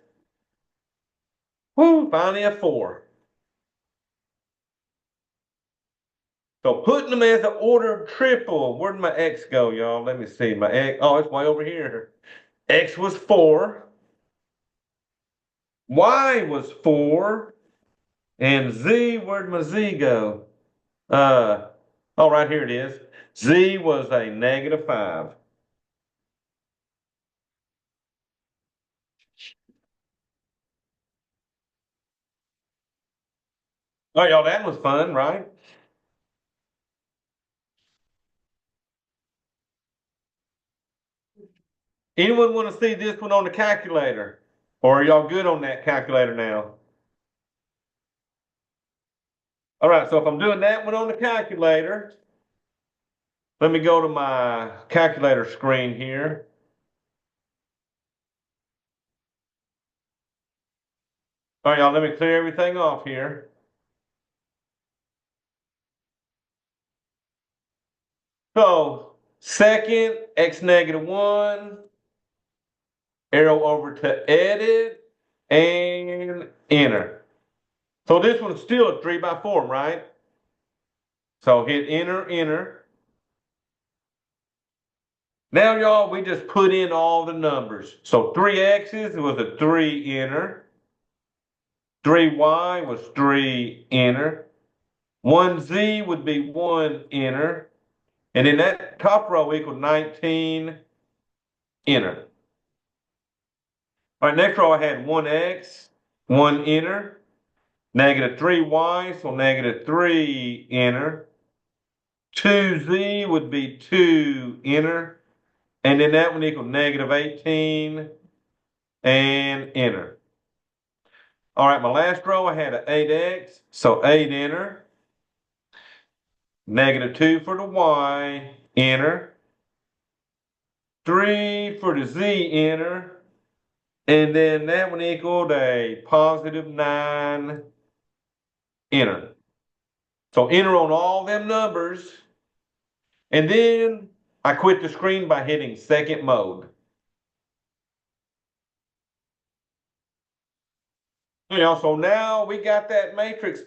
finally a 4. So putting them as an ordered triple. Where'd my x go, y'all? Let me see. My x, oh, it's way over here. X was 4. Y was 4. And z, where'd my z go? Oh, right here it is. Z was a -5. Oh, y'all, that was fun, right? Anyone want to see this one on the calculator? Or are y'all good on that calculator now? All right, so if I'm doing that one on the calculator, let me go to my calculator screen here. All right, y'all, let me clear everything off here. So, second, x -1, arrow over to edit, and enter. So this one's still a 3 by 4, right? So hit enter, enter. Now, y'all, we just put in all the numbers. So 3x's was a 3, enter. 3y was 3, enter. 1z would be 1, enter. And then that top row equaled 19, enter. All right, next row I had 1x, 1, enter. -3y, so -3, enter. 2z would be 2, enter. And then that one equaled -18 and enter. All right, my last row, I had an 8x, so 8, enter. -2 for the y, enter. 3 for the z, enter. And then that one equaled a +9, enter. So enter on all them numbers. And then I quit the screen by hitting second mode. So now we got that matrix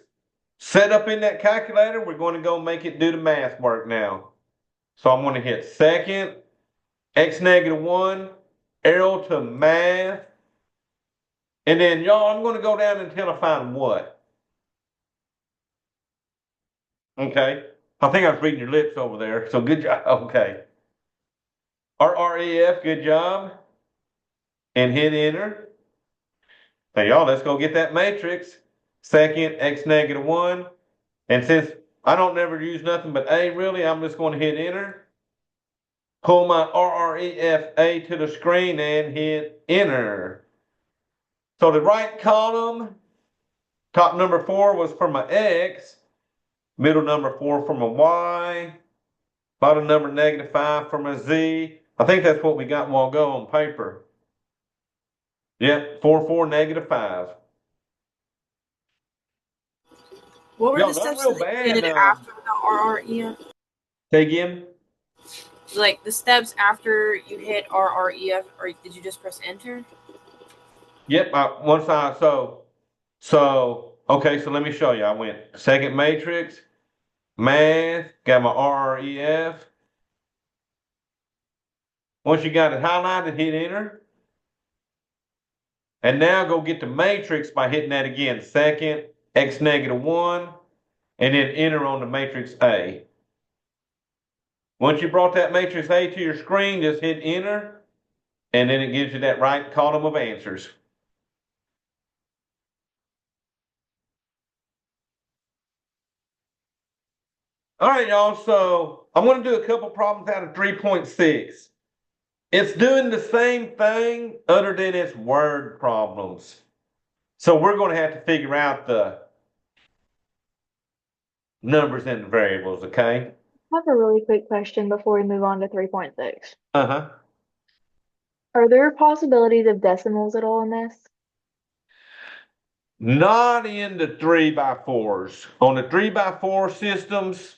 set up in that calculator. We're going to go make it do the math work now. So I'm going to hit second, x -1, arrow to math. And then, y'all, I'm going to go down until I find what? Okay. I think I was reading your lips over there. So good job. Okay. RREF, good job. And hit enter. Now, y'all, let's go get that matrix. Second, x -1. And since I don't never use nothing but A, really, I'm just going to hit enter. Pull my RREFA to the screen and hit enter. So the right column, top number 4 was for my x, middle number 4 for my y, bottom number -5 for my z. I think that's what we got a while ago on paper. Yep, 4, 4, -5. What were Yo, the not steps real that you bad. did after the RREF? Say again. Like the steps after you hit RREF, or did you just press enter? Yep. Okay. So let me show you. I went second matrix, math, got my RREF. Once you got it highlighted, hit enter. And now go get the matrix by hitting that again. Second, x negative 1, and then enter on the matrix A. Once you brought that matrix A to your screen, just hit enter, and then it gives you that right column of answers. All right, y'all. So I'm going to do a couple problems out of 3.6. It's doing the same thing other than it's word problems. So we're going to have to figure out the numbers and the variables, okay? I have a really quick question before we move on to 3.6. Uh-huh. Are there possibilities of decimals at all in this? Not in the 3x4s. On the 3x4 systems,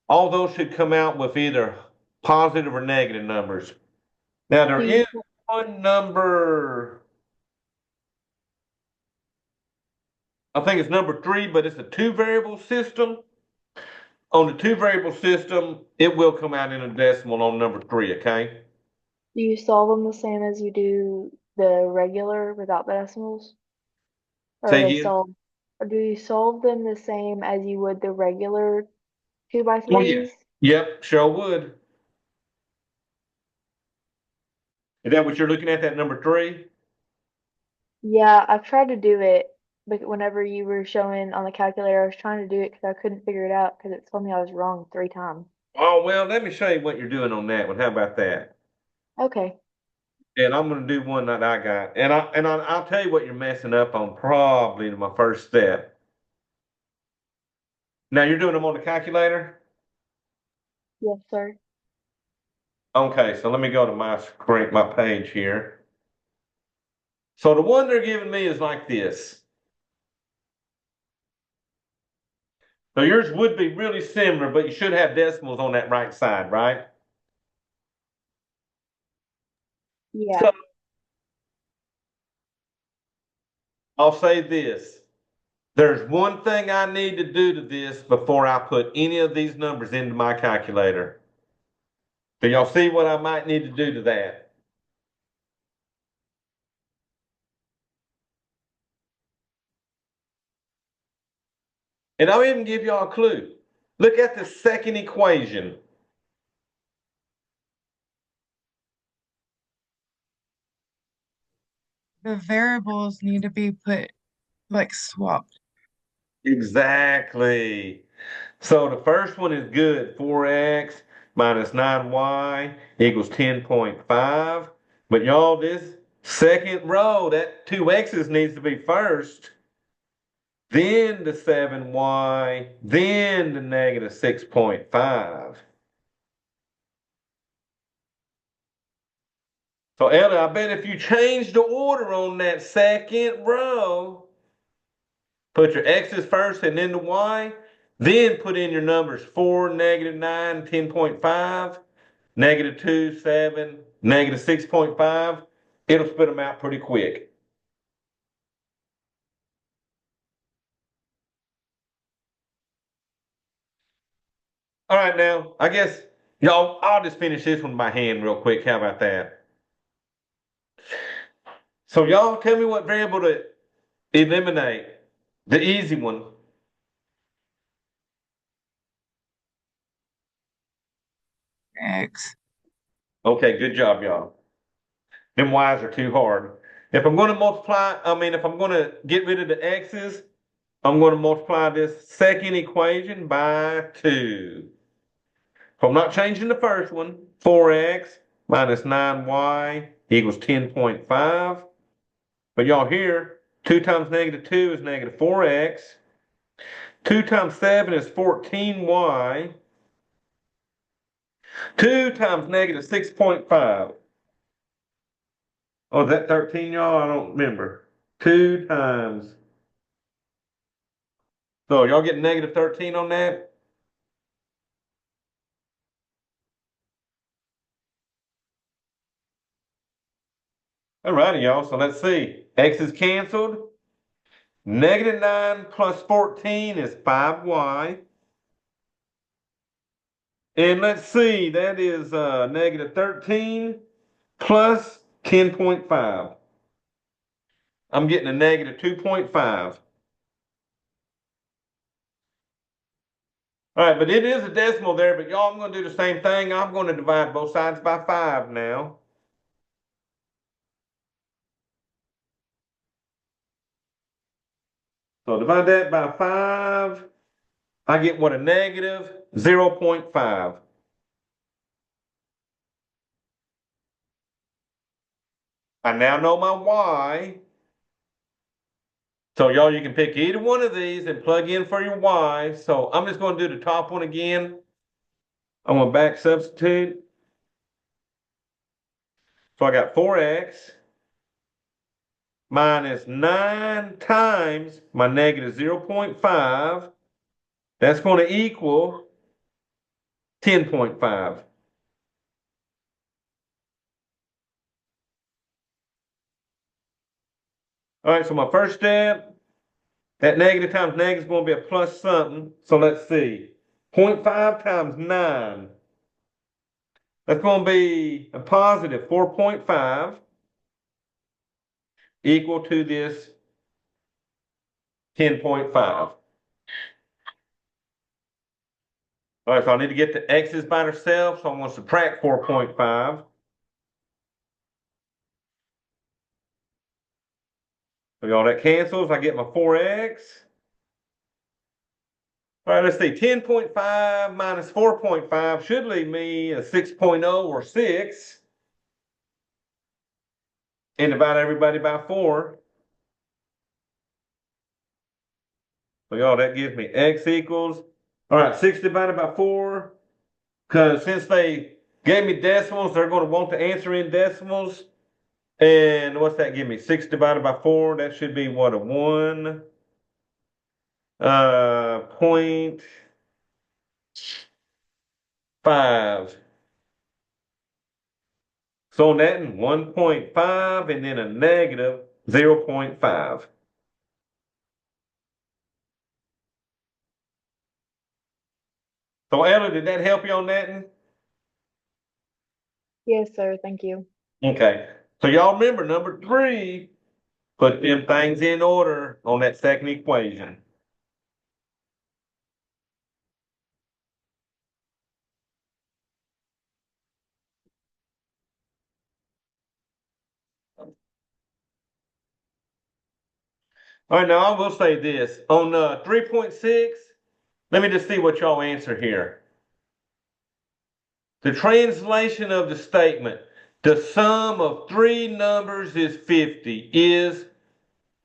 all those should come out with either positive or negative numbers. Now, there Do you is one number, I think it's number 3, but it's a two variable system. On the two variable system, it will come out in a decimal on number 3, okay? do you solve them the same as you do the regular without the decimals? Or are Say they again? solved, or do you solve them the same as you would the regular two by Oh, yeah. threes? Yep, sure would. Is that what you're looking at, that number 3? Yeah, I've tried to do it, but whenever you were showing on the calculator, I was trying to do it because I couldn't figure it out because it told me I was wrong 3 times. Oh, well, let me show you what you're doing on that one. How about that? Okay. And I'm going to do one that I got. I'll tell you what you're messing up on probably in my first step. Now you're doing them on the calculator? Yes, sir. Okay, so let me go to my screen, my page here. So the one they're giving me is like this. So yours would be really similar, but you should have decimals on that right side, right? So Yeah. I'll say this. There's one thing I need to do to this before I put any of these numbers into my calculator. Do y'all see what I might need to do to that? And I'll even give y'all a clue. Look at the second equation. The variables need to be put like swapped. Exactly. So the first one is good. 4x minus 9y equals 10.5. But y'all, this second row, that two x's needs to be first, then the 7y, then the negative 6.5. So Ellie, I bet if you change the order on that second row, put your x's first and then the y, then put in your numbers 4, negative 9, 10.5, negative 2, 7, negative 6.5. It'll spit them out pretty quick. All right, now, I guess, y'all, I'll just finish this one by hand real quick. How about that? So, y'all tell me what variable to eliminate. The easy one. X. Okay, good job, y'all. Them Y's are too hard. If I'm going to multiply, if I'm going to get rid of the X's, I'm going to multiply this second equation by 2. So I'm not changing the first one. 4x minus 9y equals 10.5. But y'all here, 2 times negative 2 is negative 4x. 2 times 7 is 14y. 2 times negative 6.5. Oh, is that 13, y'all? I don't remember. 2 times So y'all get negative 13 on that? Alrighty, y'all. So let's see. X is canceled. Negative 9 plus 14 is 5y. And let's see, that is negative 13 plus 10.5. I'm getting a negative 2.5. All right, but it is a decimal there, but y'all, I'm going to do the same thing. I'm going to divide both sides by 5 now. So divide that by 5. I get what, a negative 0.5. I now know my y. So y'all, you can pick either one of these and plug in for your y. So I'm just going to do the top one again. I'm going to back substitute. So I got 4x minus 9 times my negative 0.5. That's going to equal 10.5. All right, so my first step, that negative times negative is going to be a plus something. So let's see. 0.5 times 9. That's going to be a positive 4.5 equal to this 10.5. All right, so I need to get the x's by themselves, so I'm going to subtract 4.5. So y'all, that cancels. I get my 4x. All right, let's see. 10.5 minus 4.5 should leave me a 6.0 or 6. And divide everybody by 4. So y'all, that gives me x equals, all right, 6 divided by 4. Because since they gave me decimals, they're going to want the answer in decimals. And what's that give me? 6 divided by 4. That should be what, a 1. Point 5. So on that, 1.5 and then a negative 0.5. So Ella, did that help you on that? Yes, sir. Thank you. Okay. So y'all remember number 3, put them things in order on that second equation. All right, now I will say this. On 3.6, let me just see what y'all answer here. The translation of the statement, the sum of 3 numbers is 50, is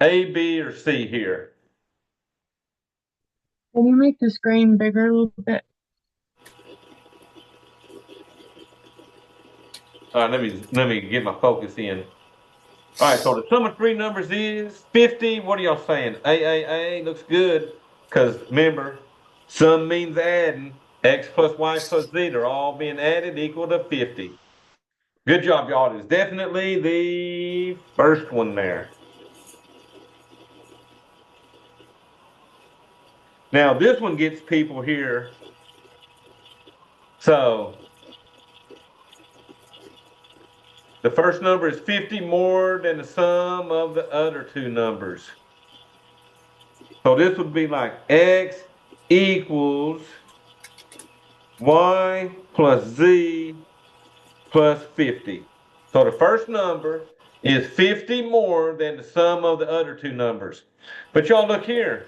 A, B, or C here? Can you make the screen bigger a little bit? All right, let me get my focus in. All right, so the sum of 3 numbers is 50. What are y'all saying? A, looks good. Because remember, sum means adding. X plus Y plus Z, they're all being added equal to 50. Good job, y'all. It's definitely the first one there. Now, this one gets people here. So, the first number is 50 more than the sum of the other 2 numbers. So, this would be like X equals Y plus Z plus 50. So the first number is 50 more than the sum of the other 2 numbers. But y'all look here.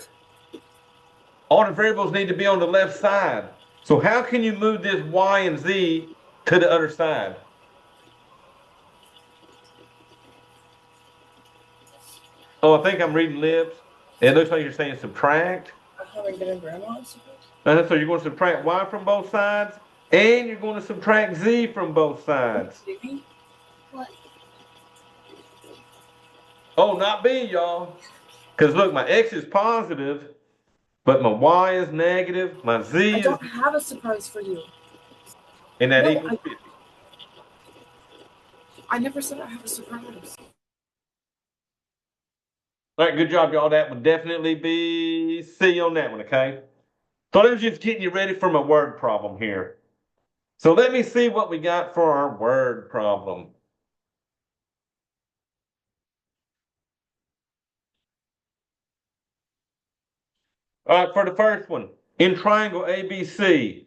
All the variables need to be on the left side. So how can you move this Y and Z to the other side? Oh, I think I'm reading lips. It looks like you're saying subtract. I haven't been in grandma's. So you're going to subtract Y from both sides, and you're going to subtract Z from both sides. What? Oh, not B, y'all. Because look, my X is positive, but my y is negative, my z I is, don't have a surprise for you. and that No, equals 50. I never said I have a surprise. All right, good job, y'all. That would definitely be C on that one, okay? So let me just getting you ready for my word problem here. So let me see what we got for our word problem. All right, for the first one, in triangle ABC,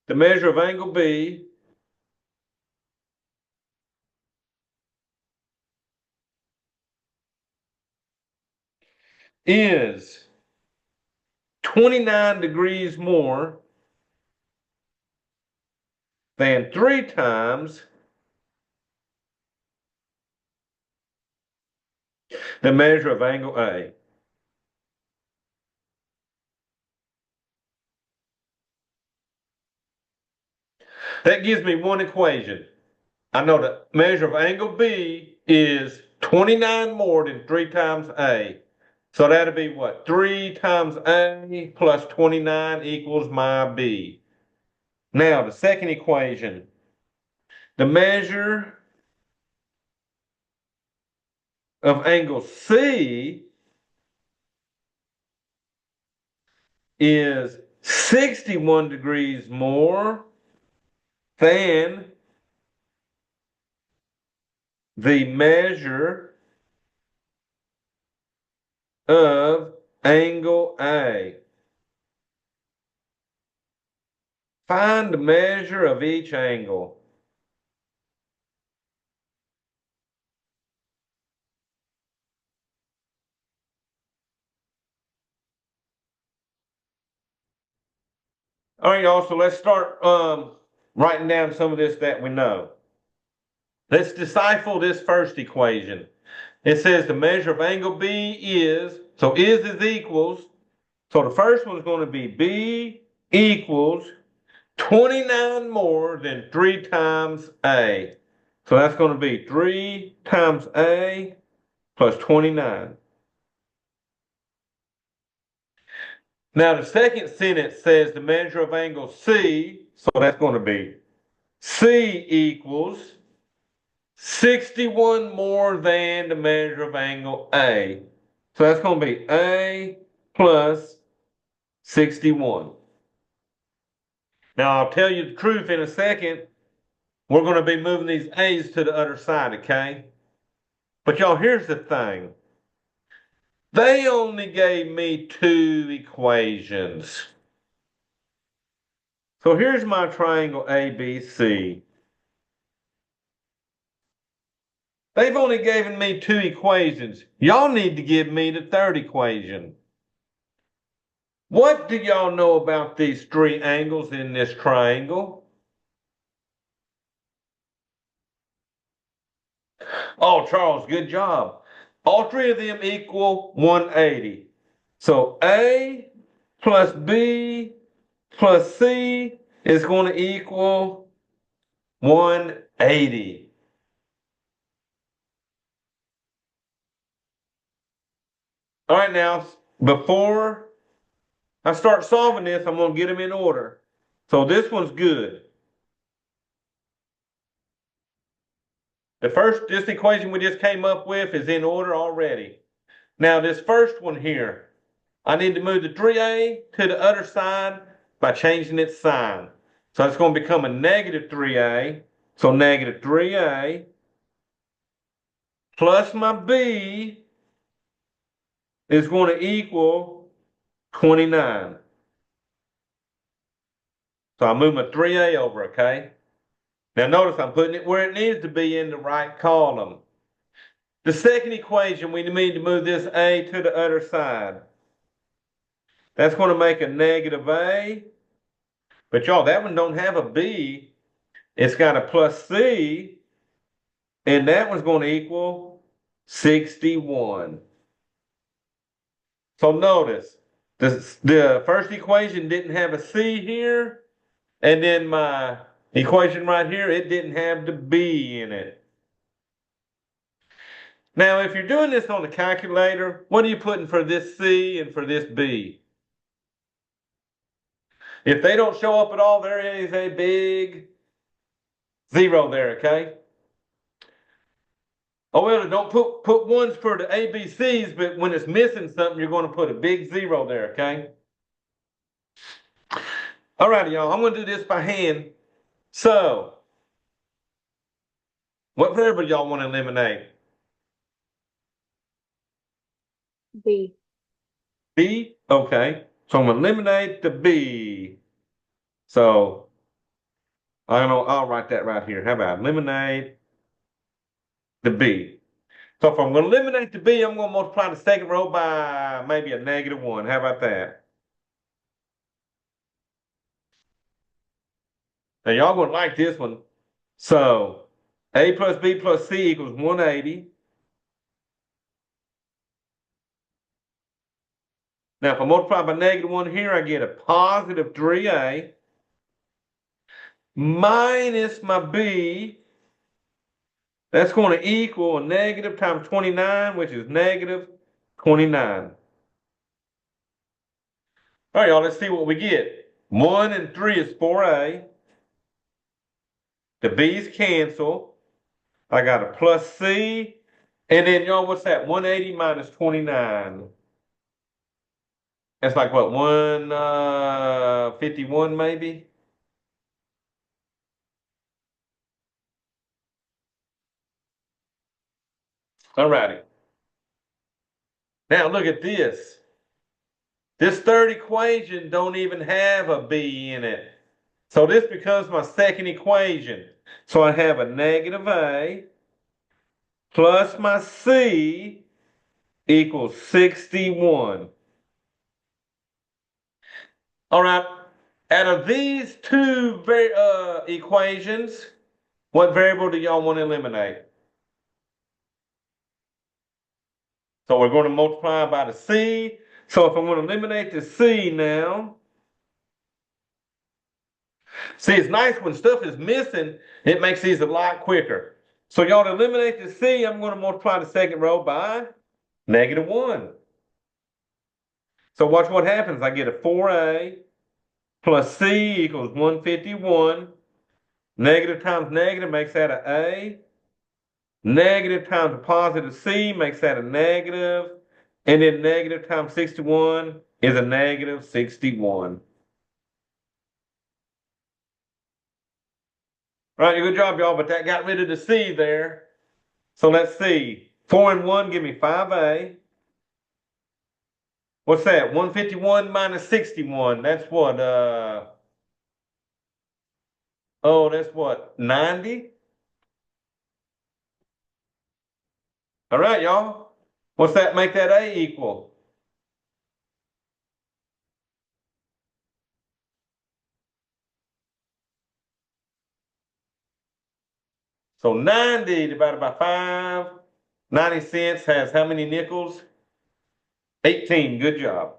the measure of angle B is 29 degrees more than 3 times the measure of angle A. That gives me one equation. I know the measure of angle B is 29 more than 3 times A. So that'll be what? 3 times A plus 29 equals my B. Now, the second equation, the measure of angle C is 61 degrees more than the measure of angle A. Find the measure of each angle. All right, y'all, so let's start writing down some of this that we know. Let's decipher this first equation. It says the measure of angle B is, so is equals, so the first one is going to be B equals 29 more than 3 times A. So that's going to be 3 times A plus 29. Now the second sentence says the measure of angle C, so that's going to be C equals 61 more than the measure of angle A. So that's going to be A plus 61. Now I'll tell you the truth in a second. We're going to be moving these A's to the other side, okay? But y'all, here's the thing. They only gave me 2 equations. So here's my triangle ABC. They've only given me 2 equations. Y'all need to give me the third equation. What do y'all know about these 3 angles in this triangle? Oh, Charles, good job. All 3 of them equal 180. So A plus B plus C is going to equal 180. All right, now, before I start solving this, I'm going to get them in order. So this one's good. This equation we just came up with is in order already. Now this first one here, I need to move the 3A to the other side by changing its sign. So it's going to become a negative 3A. So negative 3A plus my B is going to equal 29. So I move my 3A over, okay? Now notice I'm putting it where it needs to be in the right column. The second equation, we need to move this A to the other side. That's going to make a negative A. But y'all, that one don't have a B. It's got a plus C. And that one's going to equal 61. So notice, the first equation didn't have a C here. And then my equation right here, it didn't have the B in it. Now, if you're doing this on the calculator, what are you putting for this C and for this B? If they don't show up at all, there is a big zero there, okay? Oh, well, don't put ones for the ABCs, but when it's missing something, you're going to put a big zero there, okay? All righty, y'all. I'm going to do this by hand. So, what variable y'all want to eliminate? B. B? Okay. So I'm going to eliminate the B. So, I'll write that right here. How about eliminate the B? So if I'm going to eliminate the B, I'm going to multiply the second row by maybe a -1. How about that? Now y'all going to like this one. So A plus B plus C equals 180. Now if I multiply by -1 here, I get a positive 3A minus my B. That's going to equal a negative times 29, which is -29. All right, y'all, let's see what we get. 1 and 3 is 4A. The B's cancel. I got a plus C. And then, y'all, what's that? 180 minus 29. That's like what, 151 maybe? All righty. Now look at this. This third equation don't even have a B in it. So this becomes my second equation. So I have a -A plus my C equals 61. All right. Out of these two equations, what variable do y'all want to eliminate? So we're going to multiply by the C. So if I'm going to eliminate the C now, see, it's nice when stuff is missing, it makes these a lot quicker. So y'all to eliminate the C, I'm going to multiply the second row by -1. So watch what happens. I get a 4A plus C equals 151. Negative times negative makes that an A. Negative times a positive C makes that a negative. And then negative times 61 is a -61. All right, good job, y'all, but that got rid of the C there. So let's see. 4 and 1 give me 5A. What's that? 151 minus 61. That's what? That's what? 90? All right, y'all. What's that make that A equal? So 90 divided by 5, 90 cents has how many nickels? 18. Good job.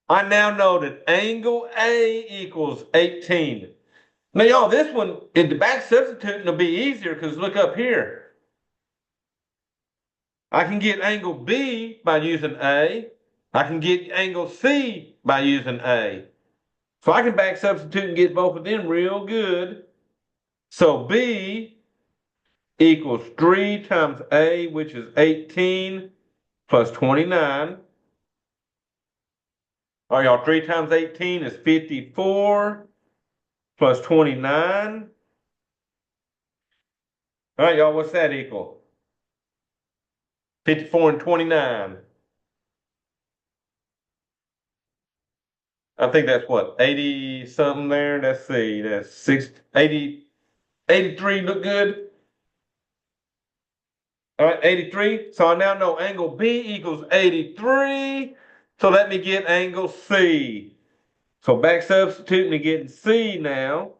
I now know that angle A equals 18. Now, y'all, this one, in the back substituting will be easier because look up here. I can get angle B by using A. I can get angle C by using A. So I can back substitute and get both of them real good. So B equals 3 times A, which is 18, plus 29. All right, y'all, 3 times 18 is 54, plus 29. All right, y'all, what's that equal? 54 and 29. I think that's what, 80 something there? Let's see, that's 80, 83 look good? All right, 83. So I now know angle B equals 83. So let me get angle C. So back substituting and getting C now.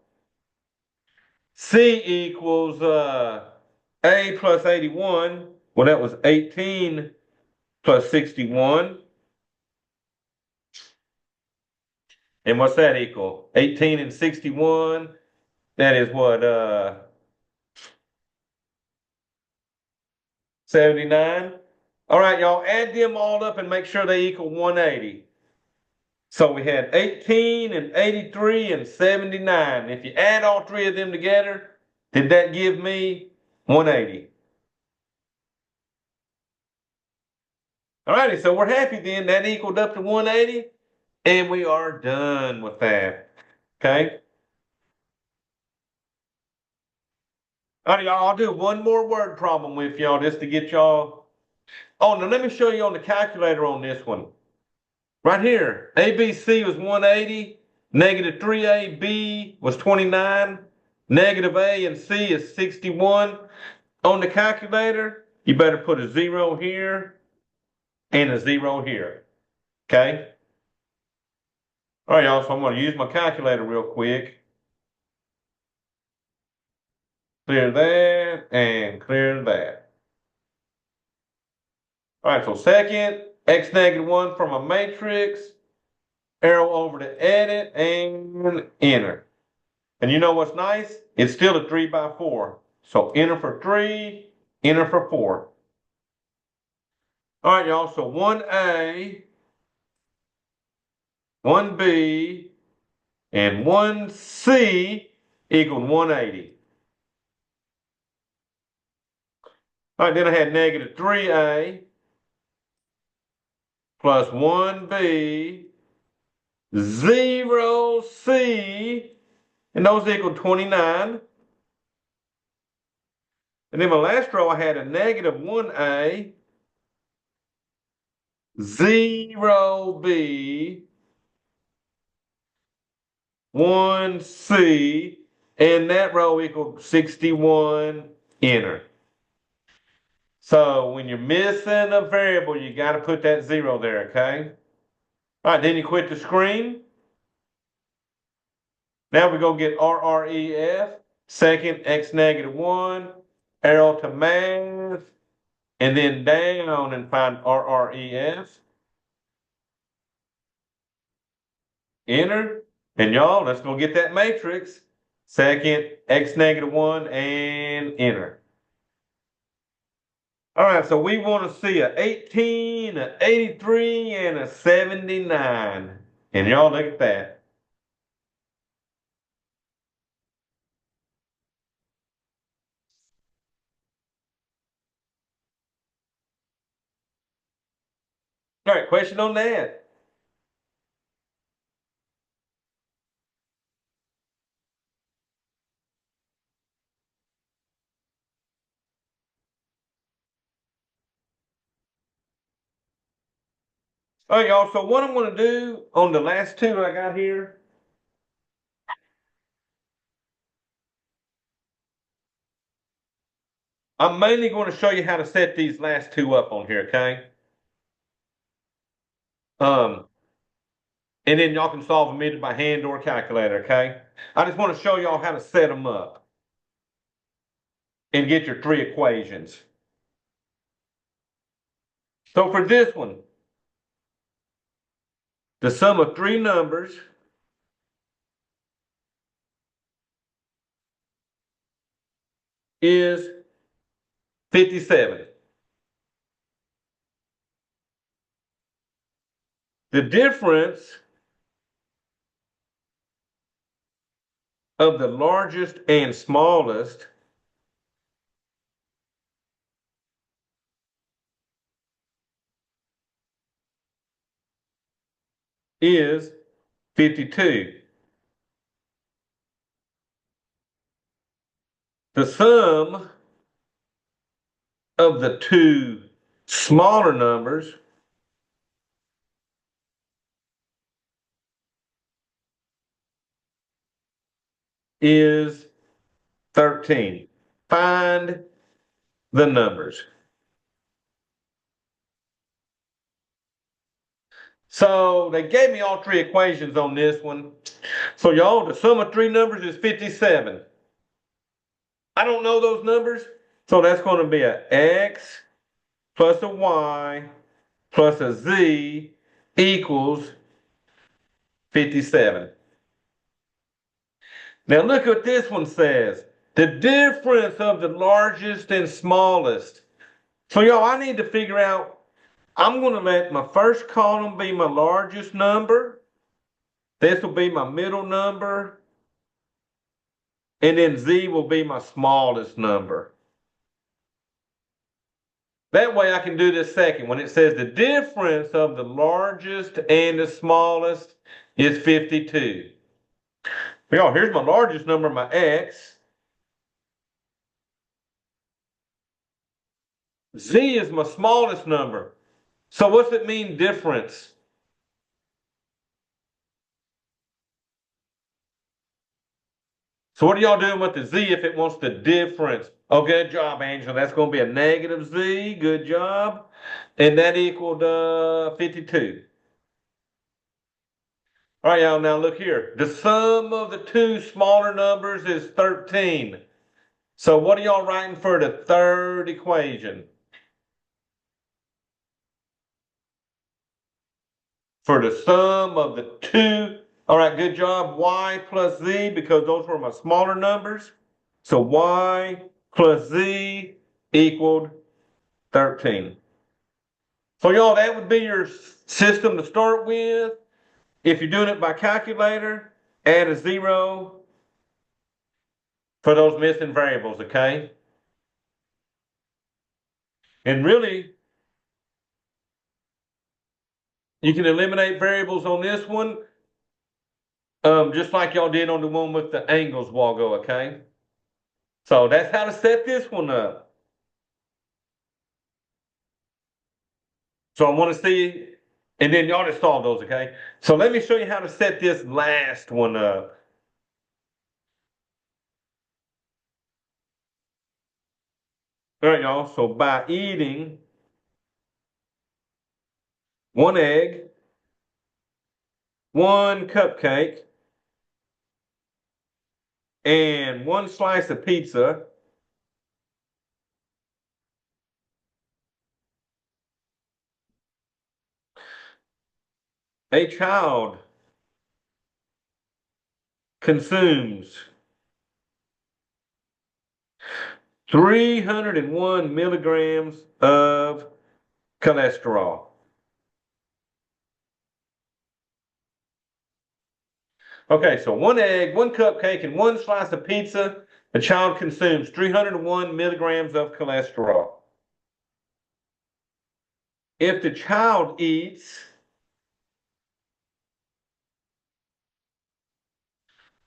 C equals A plus 81. Well, that was 18 plus 61. And what's that equal? 18 and 61. That is what? 79. All right, y'all, add them all up and make sure they equal 180. So we had 18 and 83 and 79. If you add all three of them together, did that give me 180? All righty, so we're happy then. That equaled up to 180, and we are done with that. Okay? All right, y'all, I'll do one more word problem with y'all just to get y'all. Oh, now let me show you on the calculator on this one. Right here, ABC was 180, negative 3AB was 29, negative A and C is 61. On the calculator, you better put a 0 here and a 0 here. Okay? All right, y'all, so I'm going to use my calculator real quick. Clear that and clear that. All right, so second, x negative 1 from a matrix, arrow over to edit and enter. And you know what's nice? It's still a 3 by 4. So enter for 3, enter for 4. All right, y'all, so 1A, 1B, and 1C equaled 180. All right, then I had negative 3A plus 1B, 0C, and those equal 29. And then my last row, I had a negative 1A, 0B, 1C, and that row equaled 61, enter. So when you're missing a variable, you got to put that 0 there, okay? All right, then you quit the screen. Now we're going to get RREF, second x negative 1, arrow to math, and then down and find RREF. Enter. And y'all, let's go get that matrix. Second, x negative 1, and enter. All right, so we want to see a 18, a 83, and a 79. And y'all look at that. All right, question on that. All right, y'all, so what I'm going to do on the last two I got here, I'm mainly going to show you how to set these last two up on here, okay? Um, and then y'all can solve them either by hand or calculator, okay? I just want to show y'all how to set them up and get your three equations. So for this one, the sum of three numbers is 57. The difference of the largest and smallest is 52. The sum of the two smaller numbers is 13. Find the numbers. So they gave me all three equations on this one. So y'all, the sum of three numbers is 57. I don't know those numbers, so that's going to be a x plus a y plus a z equals 57. Now look what this one says. The difference of the largest and smallest. So y'all, I need to figure out, I'm going to let my first column be my largest number. This will be my middle number. And then Z will be my smallest number. That way I can do this second. When it says the difference of the largest and the smallest is 52. Y'all, here's my largest number, my X. Z is my smallest number. So what's it mean, difference? So what are y'all doing with the Z if it wants the difference? Oh, good job, Angela. That's going to be a negative Z. Good job. And that equaled 52. All right, y'all, now look here. The sum of the two smaller numbers is 13. So what are y'all writing for the third equation? For the sum of the two. All right, good job. Y plus Z, because those were my smaller numbers. So Y plus Z equaled 13. So y'all, that would be your system to start with. If you're doing it by calculator, add a 0 for those missing variables, okay? And really, you can eliminate variables on this one, just like y'all did on the one with the angles while ago, okay? So that's how to set this one up. So I want to see, and then y'all just solve those, okay? So let me show you how to set this last one up. All right, y'all. So by eating one egg, one cupcake, and one slice of pizza, a child consumes 301 milligrams of cholesterol. Okay, so one egg, one cupcake, and one slice of pizza, a child consumes 301 milligrams of cholesterol. If the child eats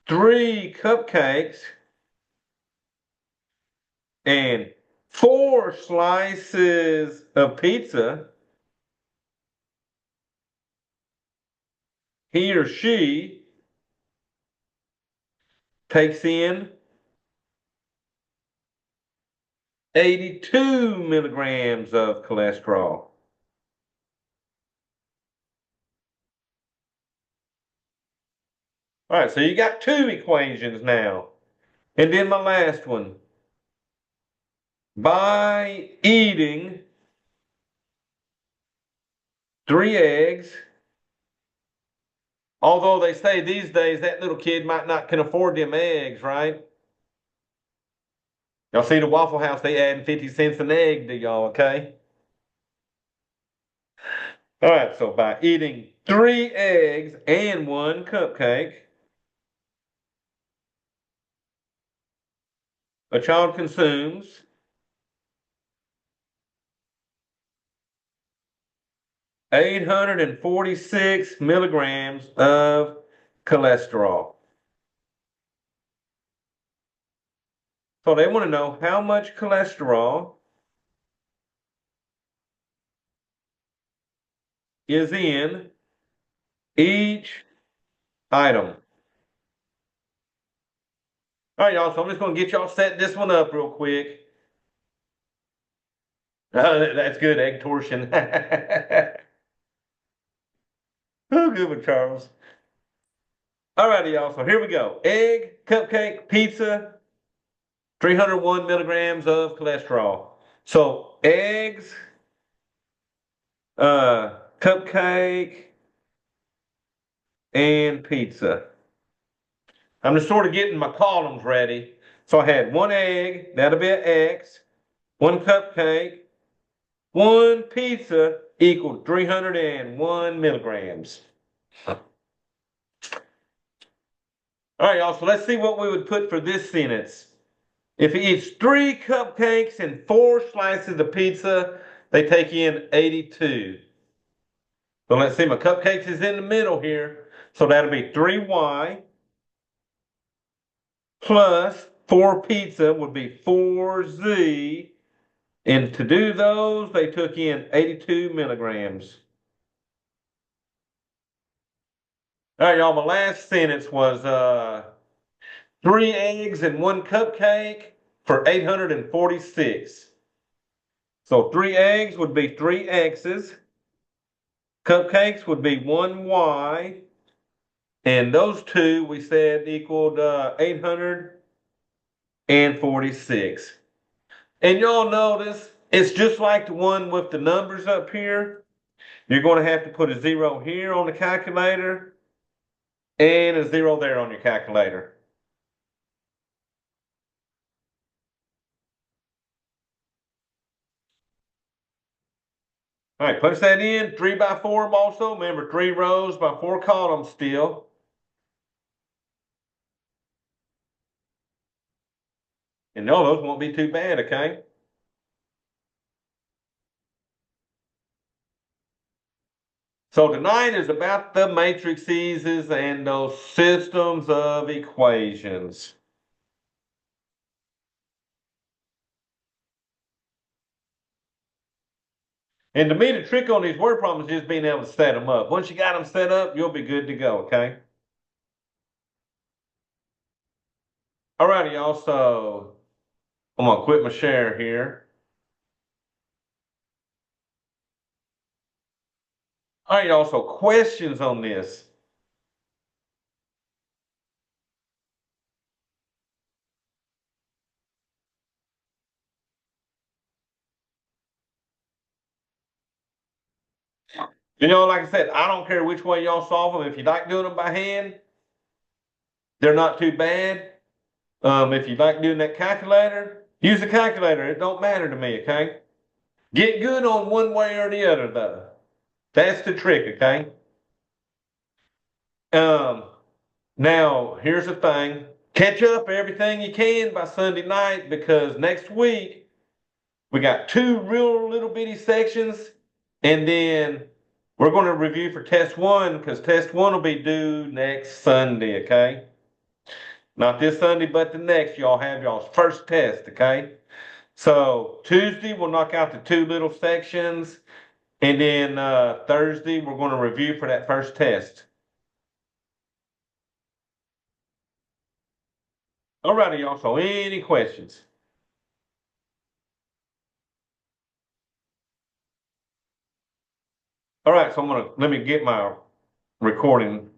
3 cupcakes and 4 slices of pizza, he or she takes in 82 milligrams of cholesterol. All right, so you got 2 equations now. And then my last one. By eating 3 eggs, although they say these days that little kid might not can afford them eggs, right? Y'all see the Waffle House, they adding 50 cents an egg to y'all, okay? All right, so by eating 3 eggs and 1 cupcake, a child consumes 846 milligrams of cholesterol. So they want to know how much cholesterol is in each item. All right, y'all, so I'm just going to get y'all set this one up real quick. That's good, egg torsion. Oh, good one, Charles. All righty, y'all, so here we go. Egg, cupcake, pizza, 301 milligrams of cholesterol. So eggs, cupcake, and pizza. I'm just sort of getting my columns ready. So I had 1 egg, that'll be an X, 1 cupcake, one pizza equaled 301 milligrams. All right, y'all, so let's see what we would put for this sentence. If he eats 3 cupcakes and 4 slices of pizza, they take in 82. So let's see, my cupcakes is in the middle here. So that'll be 3y plus 4 pizza would be 4z. And to do those, they took in 82 milligrams. All right, y'all, my last sentence was 3 eggs and 1 cupcake for 846. So 3 eggs would be 3 x's. Cupcakes would be 1y. And those two we said equaled 846. And y'all notice it's just like the one with the numbers up here. You're going to have to put a 0 here on the calculator and a 0 there on your calculator. All right, punch that in. 3 by 4 also. Remember, 3 rows by 4 columns still. And no, those won't be too bad, okay? So tonight is about the matrices and those systems of equations. And to me, the trick on these word problems is just being able to set them up. Once you got them set up, you'll be good to go, okay? All righty, y'all, so I'm going to quit my share here. All right, y'all, so questions on this. You know, like I said, I don't care which way y'all solve them. If you like doing them by hand, they're not too bad. If you like doing that calculator, use the calculator. It don't matter to me, okay? Get good on one way or the other, though. That's the trick, okay? Um, Now, here's the thing. Catch up everything you can by Sunday night because next week we got 2 real little bitty sections and then we're going to review for test 1 because test 1 will be due next Sunday, okay? Not this Sunday, but the next. Y'all have y'all's first test, okay? So Tuesday we'll knock out the 2 little sections and then Thursday we're going to review for that first test. Alrighty, y'all. So any questions? All right, so let me get my recording